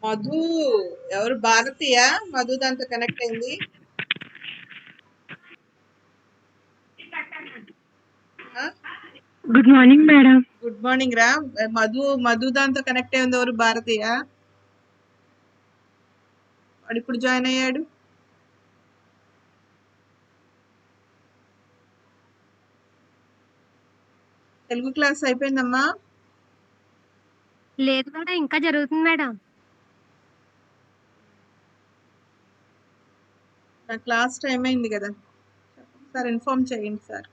మధు ఎవరు భారతీయ మధు దాంతో కనెక్ట్ అయింది. Good morning madam. Good morning రా. మధు దాంతో కనెక్ట్ అయింది ఎవరు భారతీయ. వాడు ఇప్పుడు జాయిన్ అయ్యాడు. తెలుగు క్లాస్ అయిపోయిందమ్మా. లేదు మేడం, ఇంకా జరుగుతుంది మేడం. నా క్లాస్ టైం అయింది కదా సార్, ఇన్ఫార్మ్ చేయండి sir.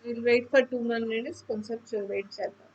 Will wait for 2 minutes. కొంచెం వెయిట్ చేద్దాం.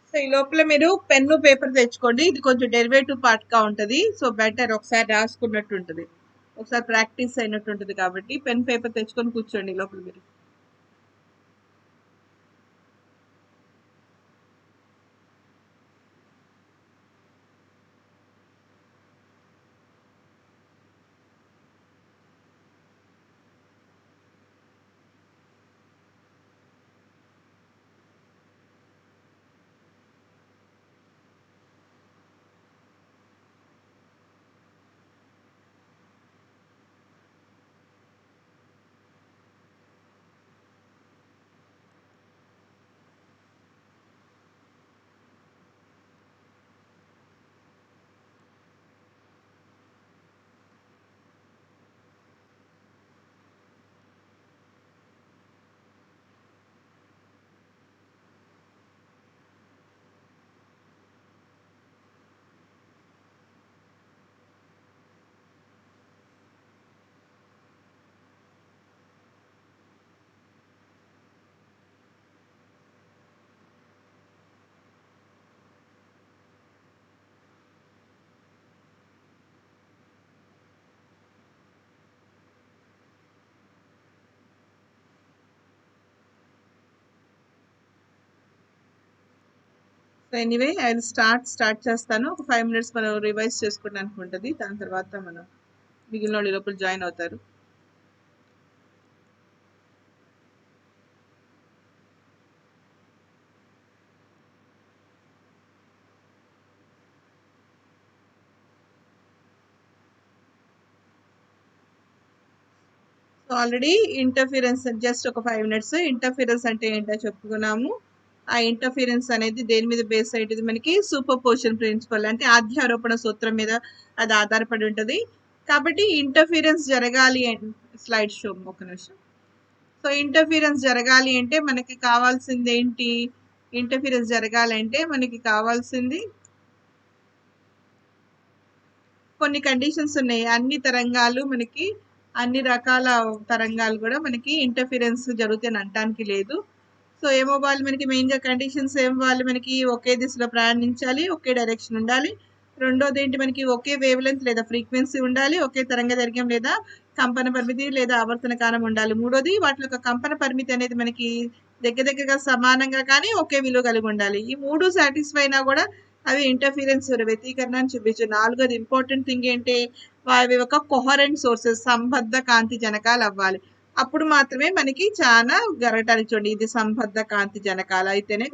సో ఈ లోపల మీరు పెన్ను పేపర్ తెచ్చుకోండి. ఇది కొంచెం డెరివేటివ్ పార్ట్ గా ఉంటది. సో బెటర్ ఒకసారి రాసుకున్నట్టు ఉంటది, ఒకసారి ప్రాక్టీస్ అయినట్టు ఉంటది. కాబట్టి పెన్ పేపర్ తెచ్చుకొని కూర్చోండి ఈ లోపల మీరు. So anyway I will start చేస్తాను. ఒక 5 minutes మనం రివైజ్ చేసుకోవడానికి ఉంటుంది. దాని తర్వాత మనం మిగిలిన వాళ్ళు ఈ లోపల జాయిన్ అవుతారు. సో ఆల్రెడీ ఇంటర్ఫిరెన్స్ జస్ట్ ఒక 5 minutes ఇంటర్ఫిరెన్స్ అంటే ఏంటో చెప్పుకున్నాము. ఆ ఇంటర్ఫిరెన్స్ అనేది దేని మీద బేస్ అయ్యేది, మనకి సూపర్ పొజిషన్ ప్రిన్సిపల్ అంటే ఆధ్యారోపణ సూత్రం మీద అది ఆధారపడి ఉంటుంది. కాబట్టి ఇంటర్ఫిరెన్స్ జరగాలి స్లైడ్ షో ఒక నిమిషం. సో ఇంటర్ఫిరెన్స్ జరగాలి అంటే మనకి కావాల్సింది ఏంటి? ఇంటర్ఫిరెన్స్ జరగాలంటే మనకి కావాల్సింది కొన్ని కండిషన్స్ ఉన్నాయి. అన్ని తరంగాలు మనకి అన్ని రకాల తరంగాలు కూడా మనకి ఇంటర్ఫిరెన్స్ జరుగుతాయని అనటానికి లేదు. సో ఏమవ్వాలి మనకి మెయిన్గా కండిషన్స్ ఏమవ్వాలి, మనకి ఒకే దిశలో ప్రయాణించాలి, ఒకే డైరెక్షన్ ఉండాలి, రెండోది ఏంటి మనకి ఒకే వేవ్ లెంత్ లేదా ఫ్రీక్వెన్సీ ఉండాలి, ఒకే తరంగ దైర్ఘ్యం లేదా కంపన పరిమితి లేదా ఆవర్తన కాలం ఉండాలి. మూడోది వాటి యొక్క కంపన పరిమితి అనేది మనకి దగ్గరగా సమానంగా కానీ ఒకే విలువ కలిగి ఉండాలి. ఈ 3 సాటిస్ఫై అయినా కూడా అవి ఇంటర్ఫీరెన్స్ వ్యతికరణ అని చూపించు. నాలుగోది ఇంపార్టెంట్ థింగ్ ఏంటి, అవి ఒక కొహరెంట్ సోర్సెస్ సంబద్ధ కాంతి జనకాలు అవ్వాలి. అప్పుడు మాత్రమే మనకి చాలా జరగటానికి చూడండి ఇది సంబద్ధ కాంతి జనకాలు అయితేనే.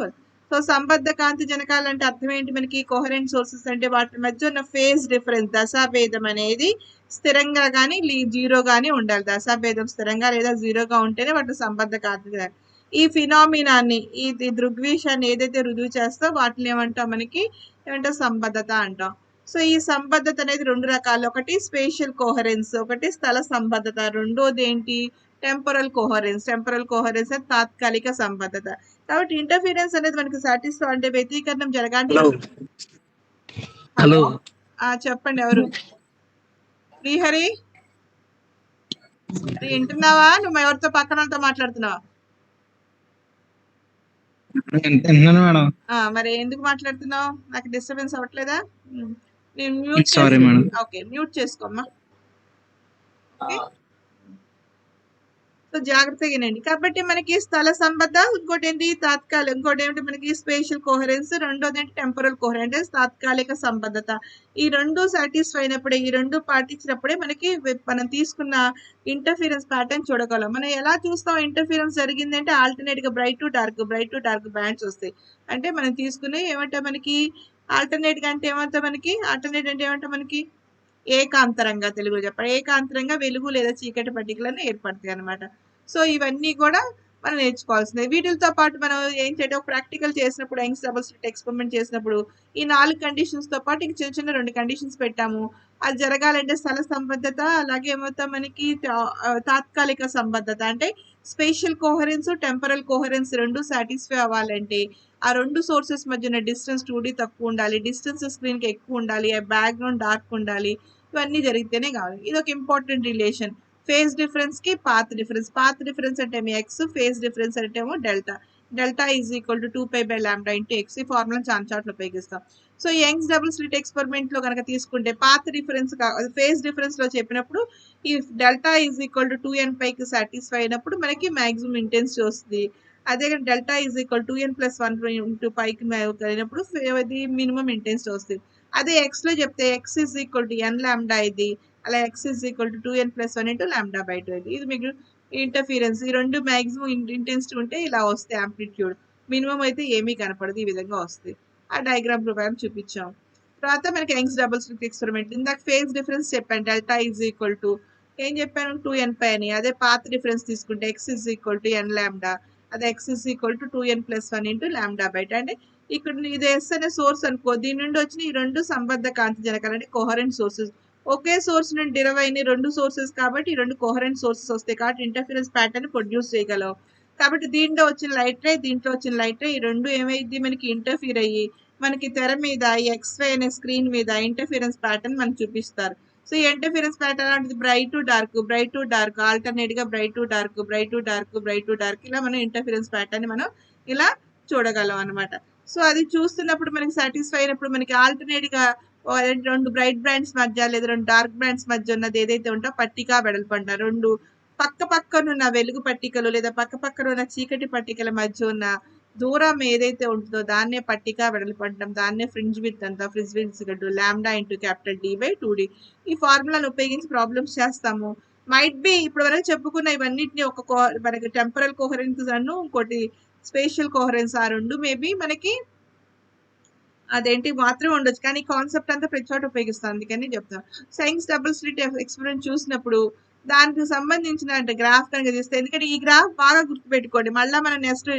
సో సంబద్ధ కాంతి జనకాలు అంటే అర్థం ఏంటి, మనకి కోహరెంట్ సోర్సెస్ అంటే వాటి మధ్య ఉన్న ఫేజ్ డిఫరెన్స్ దశాభేదం అనేది స్థిరంగా కానీ జీరో కానీ ఉండాలి. దశాభేదం స్థిరంగా లేదా జీరోగా ఉంటేనే వాటి సంబద్ధ కాంతి జనకాలు. ఈ ఫినామినాన్ని ఈ దృగ్విషయాన్ని ఏదైతే రుజువు చేస్తో వాటిని ఏమంటాం, మనకి ఏమంటాం సంబద్ధత అంటాం. సో ఈ సంబద్ధత అనేది 2 రకాలు, ఒకటి స్పేషియల్ కోహరెన్స్, ఒకటి స్థల సంబద్ధత. రెండోది ఏంటి టెంపరల్ కోహరెన్స్. టెంపరల్ కోహరెన్స్ అంటే తాత్కాలిక సంబద్ధత. కాబట్టి ఇంటర్ఫీరెన్స్ అనేది మనకి సాటిస్ఫై అంటే వ్యతికరణం జరగాలి. హలో చెప్పండి ఎవరు? శ్రీహరి వింటున్నావా? నువ్వు ఎవరితో పక్కన వాళ్ళతో మాట్లాడుతున్నావా? మేడం. మరి ఎందుకు మాట్లాడుతున్నావు? నాకు డిస్టర్బెన్స్ అవ్వట్లేదా? నేను mute sorry madam. Okay mute చేసుకోమ్మా. ఓకే సో జాగ్రత్తగా వినండి. కాబట్టి మనకి స్థల సంబద్ధ, ఇంకోటి ఏంటి తాత్కాలిక, ఇంకోటి ఏమిటి మనకి స్పేషియల్ కోహరెన్స్, రెండోది ఏంటి టెంపరల్ కోహరెన్స్ అంటే తాత్కాలిక సంబద్ధత. ఈ రెండు సాటిస్ఫై అయినప్పుడే, ఈ రెండు పాటించినప్పుడే మనకి మనం తీసుకున్న ఇంటర్ఫీరెన్స్ ప్యాటర్న్ చూడగలం. మనం ఎలా చూస్తాం ఇంటర్ఫీరెన్స్ జరిగింది అంటే ఆల్టర్నేట్ గా బ్రైట్ టు డార్క్ బ్యాండ్స్ వస్తాయి. అంటే మనం తీసుకునే ఏమంటే మనకి ఆల్టర్నేట్ గా అంటే ఏమంటాం, మనకి ఆల్టర్నేట్ అంటే ఏమంటాం, మనకి ఏకాంతరంగా, తెలుగులో చెప్పండి ఏకాంతరంగా వెలుగు లేదా చీకటి పట్టికలను ఏర్పడతాయి అనమాట. సో ఇవన్నీ కూడా మనం నేర్చుకోవాల్సిందే. వీటితో పాటు మనం ఏం చేయడం, ప్రాక్టికల్ చేసినప్పుడు యంగ్స్ డబుల్ స్లిట్ ఎక్స్పెరిమెంట్ చేసినప్పుడు ఈ 4 కండిషన్స్ తో పాటు ఇంక చిన్న చిన్న 2 కండిషన్స్ పెట్టాము. అది జరగాలంటే స్థల సంబద్ధత, అలాగే ఏమవుతా మనకి తాత్కాలిక సంబద్ధత అంటే స్పేషియల్ కోహరెన్స్, టెంపరల్ కోహరెన్స్ రెండు సాటిస్ఫై అవ్వాలంటే ఆ 2 సోర్సెస్ మధ్య ఉన్న డిస్టెన్స్ 2D తక్కువ ఉండాలి, డిస్టెన్స్ స్క్రీన్ కి ఎక్కువ ఉండాలి, బ్యాక్గ్రౌండ్ డార్క్ ఉండాలి. ఇవన్నీ జరిగితేనే కావాలి. ఇది ఒక ఇంపార్టెంట్ రిలేషన్. ఫేజ్ డిఫరెన్స్ కి పాత్ డిఫరెన్స్. పాత్ డిఫరెన్స్ అంటే ఎక్స్, ఫేజ్ డిఫరెన్స్ అంటే ఏమో delta. Delta is equal to 2π/λ into X. ఈ ఫార్ములా చాలా చాట్లు ఉపయోగిస్తాం. So Young's double slit experiment లో కనుక తీసుకుంటే పాత్ డిఫరెన్స్ ఫేజ్ డిఫరెన్స్ లో చెప్పినప్పుడు ఈ డెల్టా ఈజ్ ఈక్వల్ టు 2n/కి సాటిస్ఫై అయినప్పుడు మనకి మాక్సిమం ఇంటెన్సిటీ వస్తుంది. అదే delta is equal 2n+1 into పైకి అయినప్పుడు అది మినిమం ఇంటెన్సిటీ వస్తుంది. అదే ఎక్స్ లో చెప్తే X is equal to n λ ఇది, అలా X is equal to 2n+1 into λ/2 ఇది. ఇది మీకు ఇంటర్ఫీరెన్స్. ఈ రెండు మాక్సిమం ఇంటెన్సిటీ ఉంటే ఇలా వస్తాయి యాంప్లిట్యూడ్, మినిమం అయితే ఏమీ కనపడదు, ఈ విధంగా వస్తుంది. ఆ డయాగ్రామ్ ప్రకారం చూపించాం. తర్వాత మనకి యంగ్స్ డబుల్ స్లిట్ ఎక్స్పెరిమెంట్. ఇందాక ఫేజ్ డిఫరెన్స్ చెప్పాను, డెల్టా ఈజ్ ఈక్వల్ టు ఏం చెప్పాను 2n/. అని. అదే పాత్ డిఫరెన్స్ తీసుకుంటే X is equal to n λ, అదే X is equal to 2n+1 into λ/2. అంటే ఇక్కడ ఇది ఎస్ అనే సోర్స్ అనుకో, దీని నుండి వచ్చిన ఈ రెండు సంబద్ధ కాంతి జనకాలు అంటే కోహరెంట్ సోర్సెస్. ఒకే సోర్స్ నుండి డిరైవ్ అయిన 2 సోర్సెస్ కాబట్టి ఈ 2 కోహరెంట్ సోర్సెస్ వస్తాయి కాబట్టి ఇంటర్ఫరెన్స్ ప్యాటర్న్ ప్రొడ్యూస్ చేయగలవు. కాబట్టి దీంట్లో వచ్చిన లైట్ రే, దీంట్లో వచ్చిన లైట్ రే, ఈ రెండు ఏమైంది మనకి ఇంటర్ఫీర్ అయ్యి మనకి తెర మీద ఈ XY అనే స్క్రీన్ మీద ఇంటర్ఫీరెన్స్ ప్యాటర్న్ మనకి చూపిస్తారు. సో ఈ ఇంటర్ఫీరెన్స్ ప్యాటర్న్ అంటే బ్రైట్ టు డార్క్ ఆల్టర్నేట్ గా బ్రైట్ టు డార్క్ ఇలా మనం ఇంటర్ఫీరెన్స్ ప్యాటర్న్ మనం ఇలా చూడగలం అనమాట. సో అది చూస్తున్నప్పుడు మనకి సాటిస్ఫై అయినప్పుడు మనకి ఆల్టర్నేట్ గా 2 బ్రైట్ బ్రాండ్స్ మధ్య లేదా 2 డార్క్ బ్రాండ్స్ మధ్య ఉన్నది ఏదైతే ఉంటో పట్టిక వెడల్పు అంటారు. 2 పక్కనున్న వెలుగు పట్టికలు లేదా పక్కన ఉన్న చీకటి పట్టికల మధ్య ఉన్న దూరం ఏదైతే ఉంటుందో దాన్నే పట్టిక వెడల్పు అంటాం. దాన్నే ఫ్రింజ్ విడ్త్ అంటాం. Fringe width λ into D/2D. ఈ ఫార్ములాను ఉపయోగించి ప్రాబ్లమ్స్ చేస్తాము. మైట్ బి ఇప్పుడు వరకు చెప్పుకున్న ఇవన్నిటిని మనకి టెంపరల్ కోహరెన్స్ అను ఇంకోటి స్పేషియల్ కోహరెన్స్ ఆ రెండు మేబీ మనకి అదేంటి మాత్రమే ఉండొచ్చు, కానీ కాన్సెప్ట్ అంతా ప్రతి చోట ఉపయోగిస్తాం, అందుకని చెప్తాం. సైన్స్ డబుల్ స్లిట్ ఎక్స్పెరిమెంట్ చూసినప్పుడు దానికి సంబంధించిన అంటే గ్రాఫ్ కనుక తీస్తే, ఎందుకంటే ఈ గ్రాఫ్ బాగా గుర్తుపెట్టుకోండి, మళ్ళీ మనం నెక్స్ట్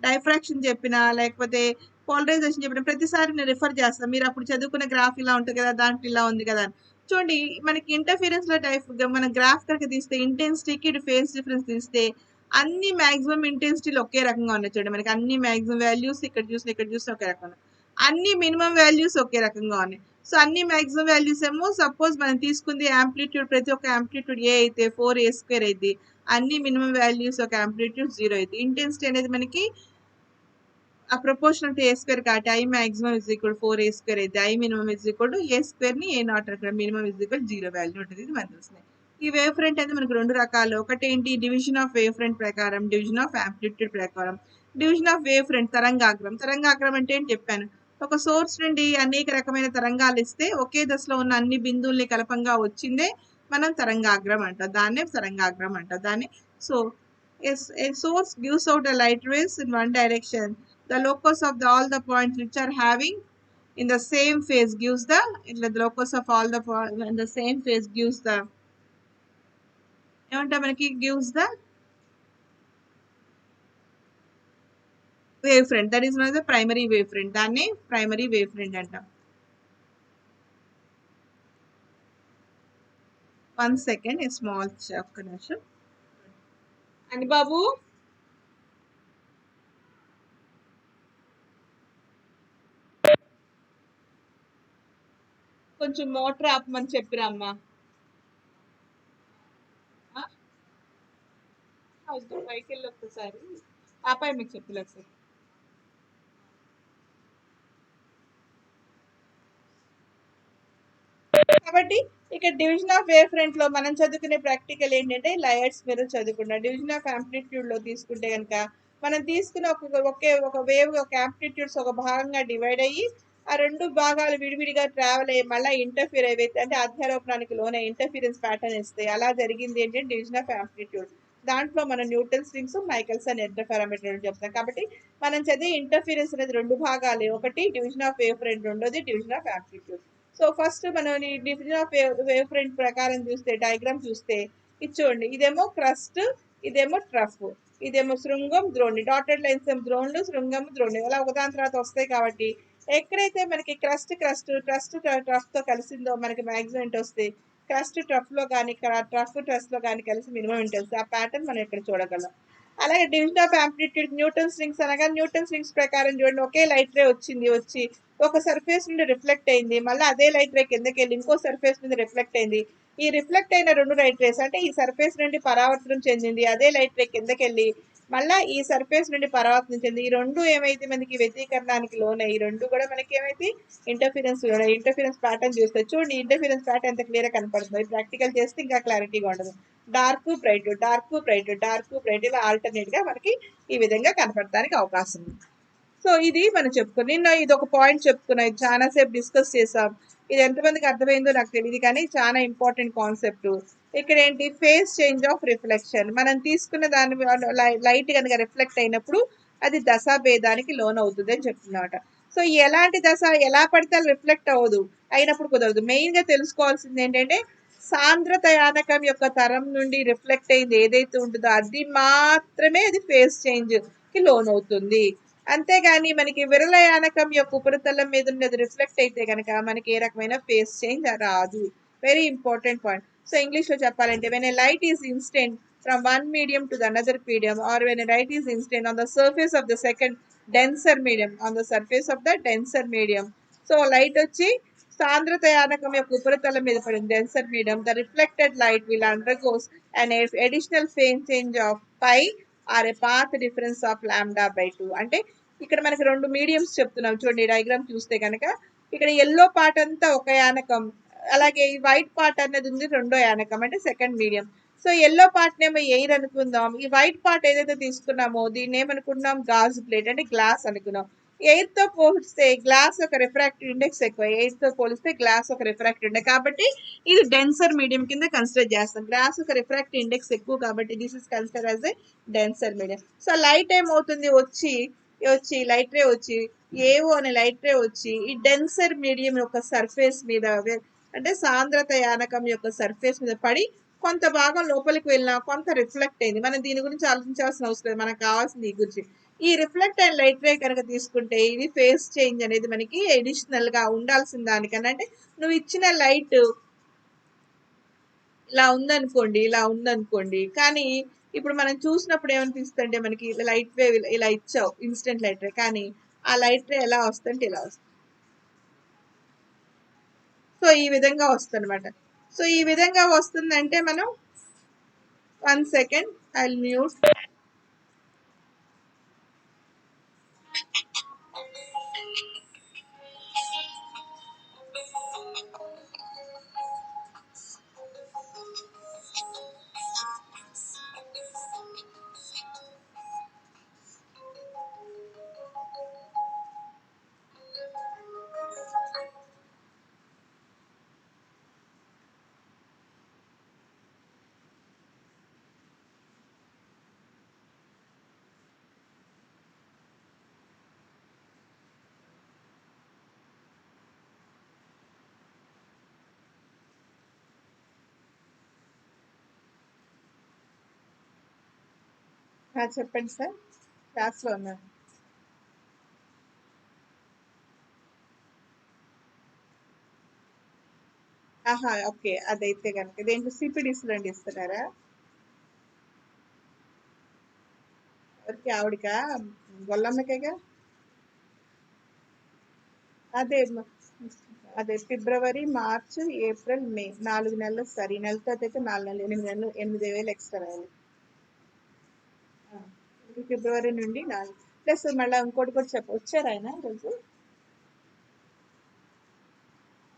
డైఫ్రాక్షన్ చెప్పినా లేకపోతే పోలరైజేషన్ చెప్పిన ప్రతిసారి నేను రిఫర్ చేస్తాను. మీరు అప్పుడు చదువుకున్న గ్రాఫ్ ఇలా ఉంటుంది కదా, దాంట్లో ఇలా ఉంది కదా అని. చూడండి మనకి ఇంటర్ఫీరెన్స్ లో మన గ్రాఫ్ కనుక తీస్తే ఇంటెన్సిటీకి ఇటు ఫేజ్ డిఫరెన్స్ తీస్తే అన్ని మాక్సిమం ఇంటెన్సిటీలు ఒకే రకంగా ఉన్నాయి. చూడండి మనకి అన్ని మాక్సిమం వాల్యూస్ ఇక్కడ చూసిన ఒకే రకంగా, అన్ని మినిమం వాల్యూస్ ఒకే రకంగా ఉన్నాయి. సో అన్ని మాక్సిమం వాల్యూస్ ఏమో సపోజ్ మనం తీసుకుంది యాంప్లిట్యూడ్, ప్రతి ఒక్క యాంప్లిట్యూడ్ ఏ అయితే 4a² అయింది. అన్ని మినిమం వాల్యూస్ ఒక యాంప్లిట్యూడ్ 0 అయింది. ఇంటెన్సిటీ అనేది మనకి ఆ ప్రపోర్షనల్ టు ఏ స్క్వేర్ కాబట్టి I maximum is equal 4a² అయితే I minimum is equal to A స్క్వేర్ని ఏ నాట్ అక్కడ మినిమం ఇస్ ఈక్వల్ 0 వాల్యూ ఉంటుంది. ఇది మనకు తెలుస్తుంది. ఈ వేవ్ ఫ్రంట్ అయితే మనకు రెండు రకాలు. ఒకటి ఏంటి, డివిజన్ ఆఫ్ వేవ్ ఫ్రంట్ ప్రకారం, డివిజన్ ఆఫ్ యాంప్లిట్యూడ్ ప్రకారం. డివిజన్ ఆఫ్ వేవ్ ఫ్రంట్ తరంగాగ్రం. తరంగాగ్రం అంటే ఏంటి చెప్పాను, ఒక సోర్స్ నుండి అనేక రకమైన తరంగాలు ఇస్తే ఒకే దశలో ఉన్న అన్ని బిందువుల్ని కలపంగా వచ్చిందే మనం తరంగాగ్రం అంటాం. దాన్నే తరంగాగ్రం అంటాం. దాన్ని so a source gives out a light rays in one direction. The locus of all the points which are having in the same phase gives the locus of all the in the same phase gives the ఏమంటా మనకి gives the wave front. That is known as the primary wave front. దాన్ని primary wave front అంటాం. 1 second, a small connection. అని బాబు కొంచెం motor ఆపమని చెప్పిరా అమ్మా. పైకి వెళ్ళి ఒక్కసారి ఆపాయి మీకు చెప్పలేదు సార్. కాబట్టి ఇక్కడ డివిజన్ ఆఫ్ వేవ్ ఫ్రంట్ లో మనం చదువుకునే ప్రాక్టికల్ ఏంటంటే లయర్స్ మీరు చదువుకున్నాం. డివిజన్ ఆఫ్ యాంప్లిట్యూడ్ లో తీసుకుంటే కనుక మనం తీసుకున్న ఒక వేవ్ ఒక యాంప్లిట్యూడ్స్ ఒక భాగంగా డివైడ్ అయ్యి ఆ రెండు భాగాలు విడివిడిగా ట్రావెల్ అయ్యి మళ్ళీ ఇంటర్ఫియర్ అయితే అంటే అధ్యారోపణానికి లోనే ఇంటర్ఫిరెన్స్ ప్యాటర్న్ ఇస్తాయి. అలా జరిగింది ఏంటంటే డివిజన్ ఆఫ్ యాంప్లిట్యూడ్. దాంట్లో మనం న్యూటన్ స్ట్రింగ్స్, మైకల్సన్ ఇంటర్ఫెరోమీటర్ చెప్తాం. కాబట్టి మనం చదివే ఇంటర్ఫిరెన్స్ అనేది రెండు భాగాలే, ఒకటి డివిజన్ ఆఫ్ వేవ్ ఫ్రంట్, రెండోది division of amplitude. So first మనం డివిజన్ ఆఫ్ వేవ్ ఫ్రంట్ ప్రకారం చూస్తే డయాగ్రామ్ చూస్తే ఇది చూడండి, ఇదేమో క్రస్ట్, ఇదేమో ట్రఫ్, ఇదేమో శృంగం, ద్రోణి. డాటెడ్ లైన్స్ ఏమో ద్రోణులు, శృంగం, ద్రోణి అలా ఒకదాని తర్వాత వస్తాయి. కాబట్టి ఎక్కడైతే మనకి ట్రఫ్ తో కలిసిందో మనకి మ్యాక్సిమం ఇంట్ వస్తాయి. క్రస్ట్ ట్రఫ్ లో కానీ ట్రఫ్ ట్రస్ట్ లో కానీ కలిసి మినిమం ఇంట్ వస్తాయి. ఆ ప్యాటర్న్ మనం ఇక్కడ చూడగలం. అలాగే division of amplitude Newton strings అనగా న్యూటన్ స్ట్రింగ్స్ ప్రకారం చూడండి, ఒకే లైట్ రే వచ్చి ఒక సర్ఫేస్ నుండి రిఫ్లెక్ట్ అయింది, మళ్ళీ అదే లైట్ రే కిందకి వెళ్ళి ఇంకో సర్ఫేస్ మీద రిఫ్లెక్ట్ అయింది. ఈ రిఫ్లెక్ట్ అయిన రెండు లైట్ రేస్ అంటే ఈ సర్ఫేస్ నుండి పరావర్తనం చెందింది, అదే లైట్ రే కిందకి వెళ్ళి మళ్ళీ ఈ సర్ఫేస్ నుండి పరావర్తనం చెంది ఈ రెండు ఏమైతే మనకి వ్యతికరణానికి లోనే, ఈ రెండు కూడా మనకి ఏమైతే ఇంటర్ఫిరెన్స్ ప్యాటర్న్ చూస్తాయి. చూడండి ఇంటర్ఫిరెన్స్ ప్యాటర్న్ ఎంత క్లియర్ గా కనపడుతుంది. ప్రాక్టికల్ చేస్తే ఇంకా క్లారిటీగా ఉండదు. Dark bright, dark bright, dark bright ఇలా ఆల్టర్నేట్ గా మనకి ఈ విధంగా కనపడటానికి అవకాశం ఉంది. సో ఇది మనం చెప్పుకుని నిన్న ఇది ఒక పాయింట్ చెప్పుకున్నాం, ఇది చాలా సేపు డిస్కస్ చేసాం. ఇది ఎంతమందికి అర్థమైందో నాకు తెలియదు కానీ చాలా ఇంపార్టెంట్ కాన్సెప్ట్. ఇక్కడ ఏంటి, ఫేస్ చేంజ్ ఆఫ్ రిఫ్లెక్షన్. మనం తీసుకున్న దాని లైట్ కనుక రిఫ్లెక్ట్ అయినప్పుడు అది దశా భేదానికి లోన్ అవుతుంది అని చెప్తున్నమాట. సో ఎలాంటి దశ ఎలా పడితే రిఫ్లెక్ట్ అవ్వదు, అయినప్పుడు కుదరదు. మెయిన్ గా తెలుసుకోవాల్సింది ఏంటంటే సాంద్రతయానకం యొక్క తరం నుండి రిఫ్లెక్ట్ అయింది ఏదైతే ఉంటుందో అది మాత్రమే అది ఫేస్ చేంజ్ కి లోన్ అవుతుంది. అంతేగాని మనకి విరళయానకం యొక్క ఉపరితలం మీద ఉన్నది రిఫ్లెక్ట్ అయితే కనుక మనకి ఏ రకమైన ఫేస్ చేంజ్ రాదు. Very important point. So English లో చెప్పాలంటే when a light is instant from one medium to the another medium, or when a light is instant on the surface of the second denser medium, on the surface of the denser medium. So light వచ్చి సాంద్రతయానకం యొక్క ఉపరితలం మీద పడింది denser medium. The reflected light will undergoes an additional phase change of pi or a path difference of lambda by 2. అంటే ఇక్కడ మనకి రెండు mediums చెప్తున్నాం చూడండి, డయాగ్రామ్ చూస్తే కనుక ఇక్కడ ఎల్లో పార్ట్ అంతా ఒక యానకం, అలాగే ఈ వైట్ పార్ట్ అనేది ఉంది రెండో యానకం అంటే second medium. So yellow part నేమో ఎయిర్ అనుకుందాం, ఈ వైట్ పార్ట్ ఏదైతే తీసుకున్నామో దీన్ని ఏమనుకున్నాం, గాజు ప్లేట్ అంటే గ్లాస్ అనుకున్నాం. ఎయిర్ తో పోలిస్తే గ్లాస్ ఒక రిఫ్రాక్టివ్ ఇండెక్స్ ఎక్కువ, ఎయిర్ తో పోలిస్తే గ్లాస్ ఒక రిఫ్రాక్టివ్ ఇండెక్స్ కాబట్టి ఇది డెన్సర్ మీడియం కింద కన్సిడర్ చేస్తాం. గ్లాస్ ఒక రిఫ్రాక్టివ్ ఇండెక్స్ ఎక్కువ కాబట్టి this is consider as a denser medium. So light ఏమవుతుంది, వచ్చి లైట్ రే వచ్చి ఏవో అనే లైట్ రే వచ్చి ఈ డెన్సర్ మీడియం యొక్క సర్ఫేస్ మీద అంటే సాంద్రత యానకం యొక్క సర్ఫేస్ మీద పడి కొంత భాగం లోపలికి వెళ్ళినా కొంత రిఫ్లెక్ట్ అయింది. మనం దీని గురించి ఆలోచించాల్సిన అవసరం లేదు, మనకు కావాల్సింది ఈ గురించి. ఈ రిఫ్లెక్ట్ అయిన లైట్ రే కనుక తీసుకుంటే ఇది ఫేస్ చేంజ్ అనేది మనకి అడిషనల్ గా ఉండాల్సిన దానికన్నా, అంటే నువ్వు ఇచ్చిన లైట్ ఇలా ఉందనుకోండి కానీ ఇప్పుడు మనం చూసినప్పుడు ఏమనిపిస్తుంది, మనకి లైట్ వేవ్ ఇలా ఇచ్చావు ఇన్స్టెంట్ లైట్ రే, కానీ ఆ లైట్ రే ఎలా వస్తుందంటే ఇలా వస్తుంది. సో ఈ విధంగా వస్తుంది అనమాట. సో ఈ విధంగా వస్తుందంటే మనం 1 second, I'll mute. చెప్పండి సార్, క్లాస్లో ఉన్నాను. ఆహా, ఓకే. అదైతే కనుక దేంట్లో సిపిడిస్లో అండి ఇస్తున్నారా? ఎవరికి, ఆవిడకా? గొల్లమ్మకేగా. అదే అదే ఫిబ్రవరి, మార్చ్, ఏప్రిల్, మే 4 నెలలు సార్. ఈ నెలతో అయితే 4 నెలలు, 8 నెలలు, 8,000 ఎక్స్ట్రా రావాలి. ఇది ఫిబ్రవరి నుండి 4 ప్లస్ మళ్ళీ ఇంకోటి కూడా వచ్చారు ఆయన రోజు.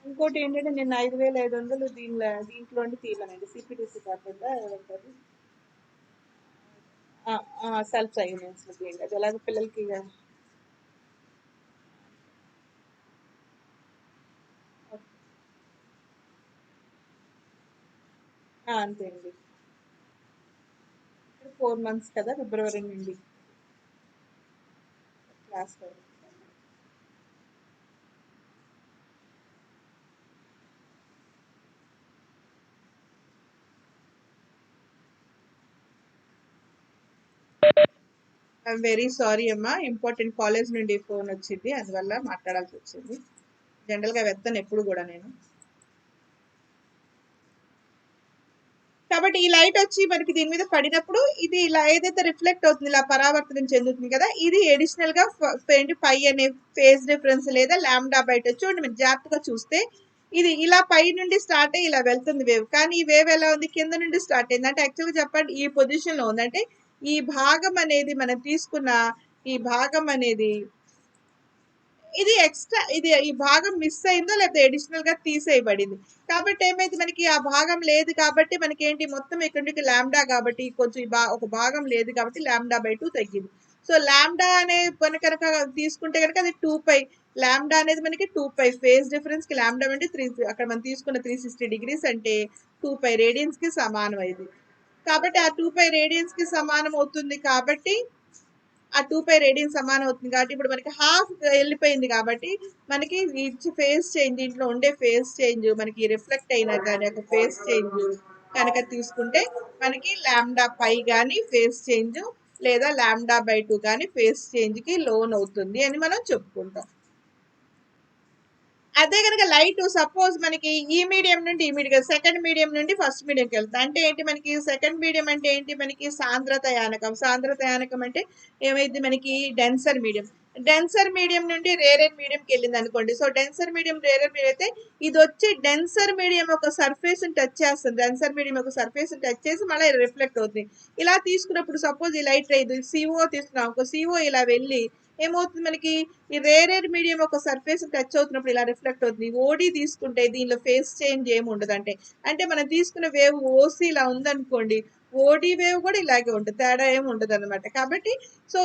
ఇంకోటి ఏంటంటే నేను 5,500 దీంట్లో తీయమనండి, సిపిడిసి కాకుండా ఏమంటారు, సెల్ఫ్ ఫైనాన్స్ తీయండి. అది ఎలాగో పిల్లలకి అంతే అండి. 4 months కదా, ఫిబ్రవరి నుండి క్లాస్. ఐఎమ్ వెరీ సారీ అమ్మా, ఇంపార్టెంట్ కాలేజ్ నుండి ఫోన్ వచ్చింది, అందువల్ల మాట్లాడాల్సి వచ్చింది. జనరల్గా వెళ్తాను ఎప్పుడు కూడా నేను. కాబట్టి ఈ లైట్ వచ్చి మనకి దీని మీద పడినప్పుడు ఇది ఇలా ఏదైతే రిఫ్లెక్ట్ అవుతుంది, ఇలా పరావర్తనం చెందుతుంది కదా, ఇది అడిషనల్ గా పై అనే ఫేజ్ డిఫరెన్స్ లేదా లాంబ్డా బయట చూడండి. మీరు జాగ్రత్తగా చూస్తే ఇది ఇలా పై నుండి స్టార్ట్ అయ్యి ఇలా వెళ్తుంది వేవ్, కానీ ఈ వేవ్ ఎలా ఉంది, కింద నుండి స్టార్ట్ అయింది. అంటే యాక్చువల్గా చెప్పండి, ఈ పొజిషన్ లో ఉంది. అంటే ఈ భాగం అనేది మనం తీసుకున్న ఈ భాగం అనేది ఇది ఎక్స్ట్రా, ఇది ఈ భాగం మిస్ అయిందో లేకపోతే అడిషనల్ గా తీసేయబడింది. కాబట్టి ఏమైంది, మనకి ఆ భాగం లేదు కాబట్టి మనకి ఏంటి, మొత్తం ఇక్కడ నుండి లాంబ్డా కాబట్టి కొంచెం ఒక భాగం లేదు కాబట్టి λ/2 తగ్గింది. సో లాంబ్డా అనే కనుక తీసుకుంటే కనుక అది 2π. లాంబ్డా అనేది మనకి 2π ఫేజ్ డిఫరెన్స్ కి లాంబ్డా అంటే 3, అక్కడ మనం తీసుకున్న 360 degrees అంటే 2π రేడియన్స్ కి సమానం అయింది. కాబట్టి ఆ 2π రేడియన్స్ కి సమానం అవుతుంది కాబట్టి ఆ 2π రేడియన్ సమానం అవుతుంది కాబట్టి ఇప్పుడు మనకి హాఫ్ వెళ్ళిపోయింది కాబట్టి మనకి ఫేస్ చేంజ్, దీంట్లో ఉండే ఫేస్ చేంజ్ మనకి రిఫ్లెక్ట్ అయినా కానీ ఒక ఫేస్ చేంజ్ కనుక తీసుకుంటే మనకి λ/π కానీ ఫేస్ చేంజ్ లేదా λ/2 కానీ ఫేస్ చేంజ్ కి లోన్ అవుతుంది అని మనం చెప్పుకుంటాం. అదే కనుక లైట్ సపోజ్ మనకి ఈ మీడియం నుండి ఈ మీడియం, సెకండ్ మీడియం నుండి ఫస్ట్ మీడియంకి వెళ్తా అంటే ఏంటి, మనకి సెకండ్ మీడియం అంటే ఏంటి, మనకి సాంద్రత యానకం. సాంద్రత యానకం అంటే ఏమైంది, మనకి డెన్సర్ మీడియం. డెన్సర్ మీడియం నుండి రేరర్ మీడియంకి వెళ్ళింది అనుకోండి. So denser medium rarer medium అయితే ఇది వచ్చి డెన్సర్ మీడియం ఒక సర్ఫేస్ టచ్ చేస్తుంది. డెన్సర్ మీడియం ఒక సర్ఫేస్ టచ్ చేసి మళ్ళీ రిఫ్లెక్ట్ అవుతుంది. ఇలా తీసుకున్నప్పుడు సపోజ్ ఈ లైట్ రేది సిఓ తీసుకున్నాం, ఒక సిఓ ఇలా వెళ్ళి ఏమవుతుంది, మనకి ఈ రేర్ మీడియం ఒక సర్ఫేస్ టచ్ అవుతున్నప్పుడు ఇలా రిఫ్లెక్ట్ అవుతుంది. ఓడి తీసుకుంటే దీనిలో ఫేస్ చేంజ్ ఏమి ఉండదు. అంటే మనం తీసుకున్న వేవ్ ఓసి ఇలా ఉందనుకోండి, ఓడి వేవ్ కూడా ఇలాగే ఉంటుంది, తేడా ఏమి ఉండదు అనమాట. కాబట్టి సో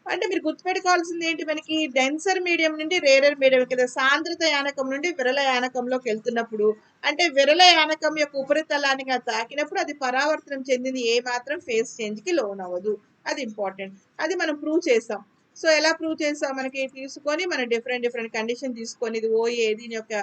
అంటే మీరు గుర్తుపెట్టుకోవాల్సింది ఏంటి, మనకి డెన్సర్ మీడియం నుండి రేరర్ మీడియం కదా, సాంద్రత యానకం నుండి విరళ యానకంలోకి వెళ్తున్నప్పుడు అంటే విరళ యానకం యొక్క ఉపరితలానికి తాకినప్పుడు అది పరావర్తనం చెందింది ఏ మాత్రం ఫేస్ చేంజ్ కి లోన్ అవ్వదు. అది ఇంపార్టెంట్, అది మనం ప్రూవ్ చేసాం. సో ఎలా ప్రూవ్ చేసాం, మనకి తీసుకొని మనం డిఫరెంట్ కండిషన్ తీసుకొని ఇది ఓఏ, దీని యొక్క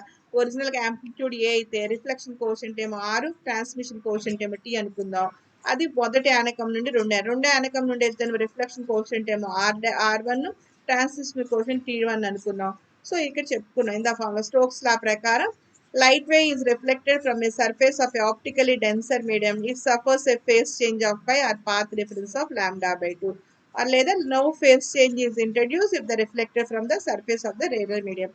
ఒరిజినల్ గా యాంప్లిట్యూడ్ ఏ అయితే రిఫ్లెక్షన్ కోషెంట్ ఏమో 6, ట్రాన్స్మిషన్ కోషెంట్ ఏమో టీ అనుకుందాం. అది మొదటి ఆనకం నుండి రెండో ఆనకం నుండి వెళ్తే రిఫ్లెక్షన్ కోషెంట్ ఏమో R1, ట్రాన్స్మిషన్ కోషెంట్ T1 అనుకున్నాం. సో ఇక్కడ చెప్పుకున్నాం ఇందా ఫార్మ్ స్టోక్స్ లా ప్రకారం light ray is reflected from a surface of a optically denser medium. It suffers a phase change of pi or path difference of λ/2. Or లేదా no phase change is introduced if the reflected from the surface of the rarer medium.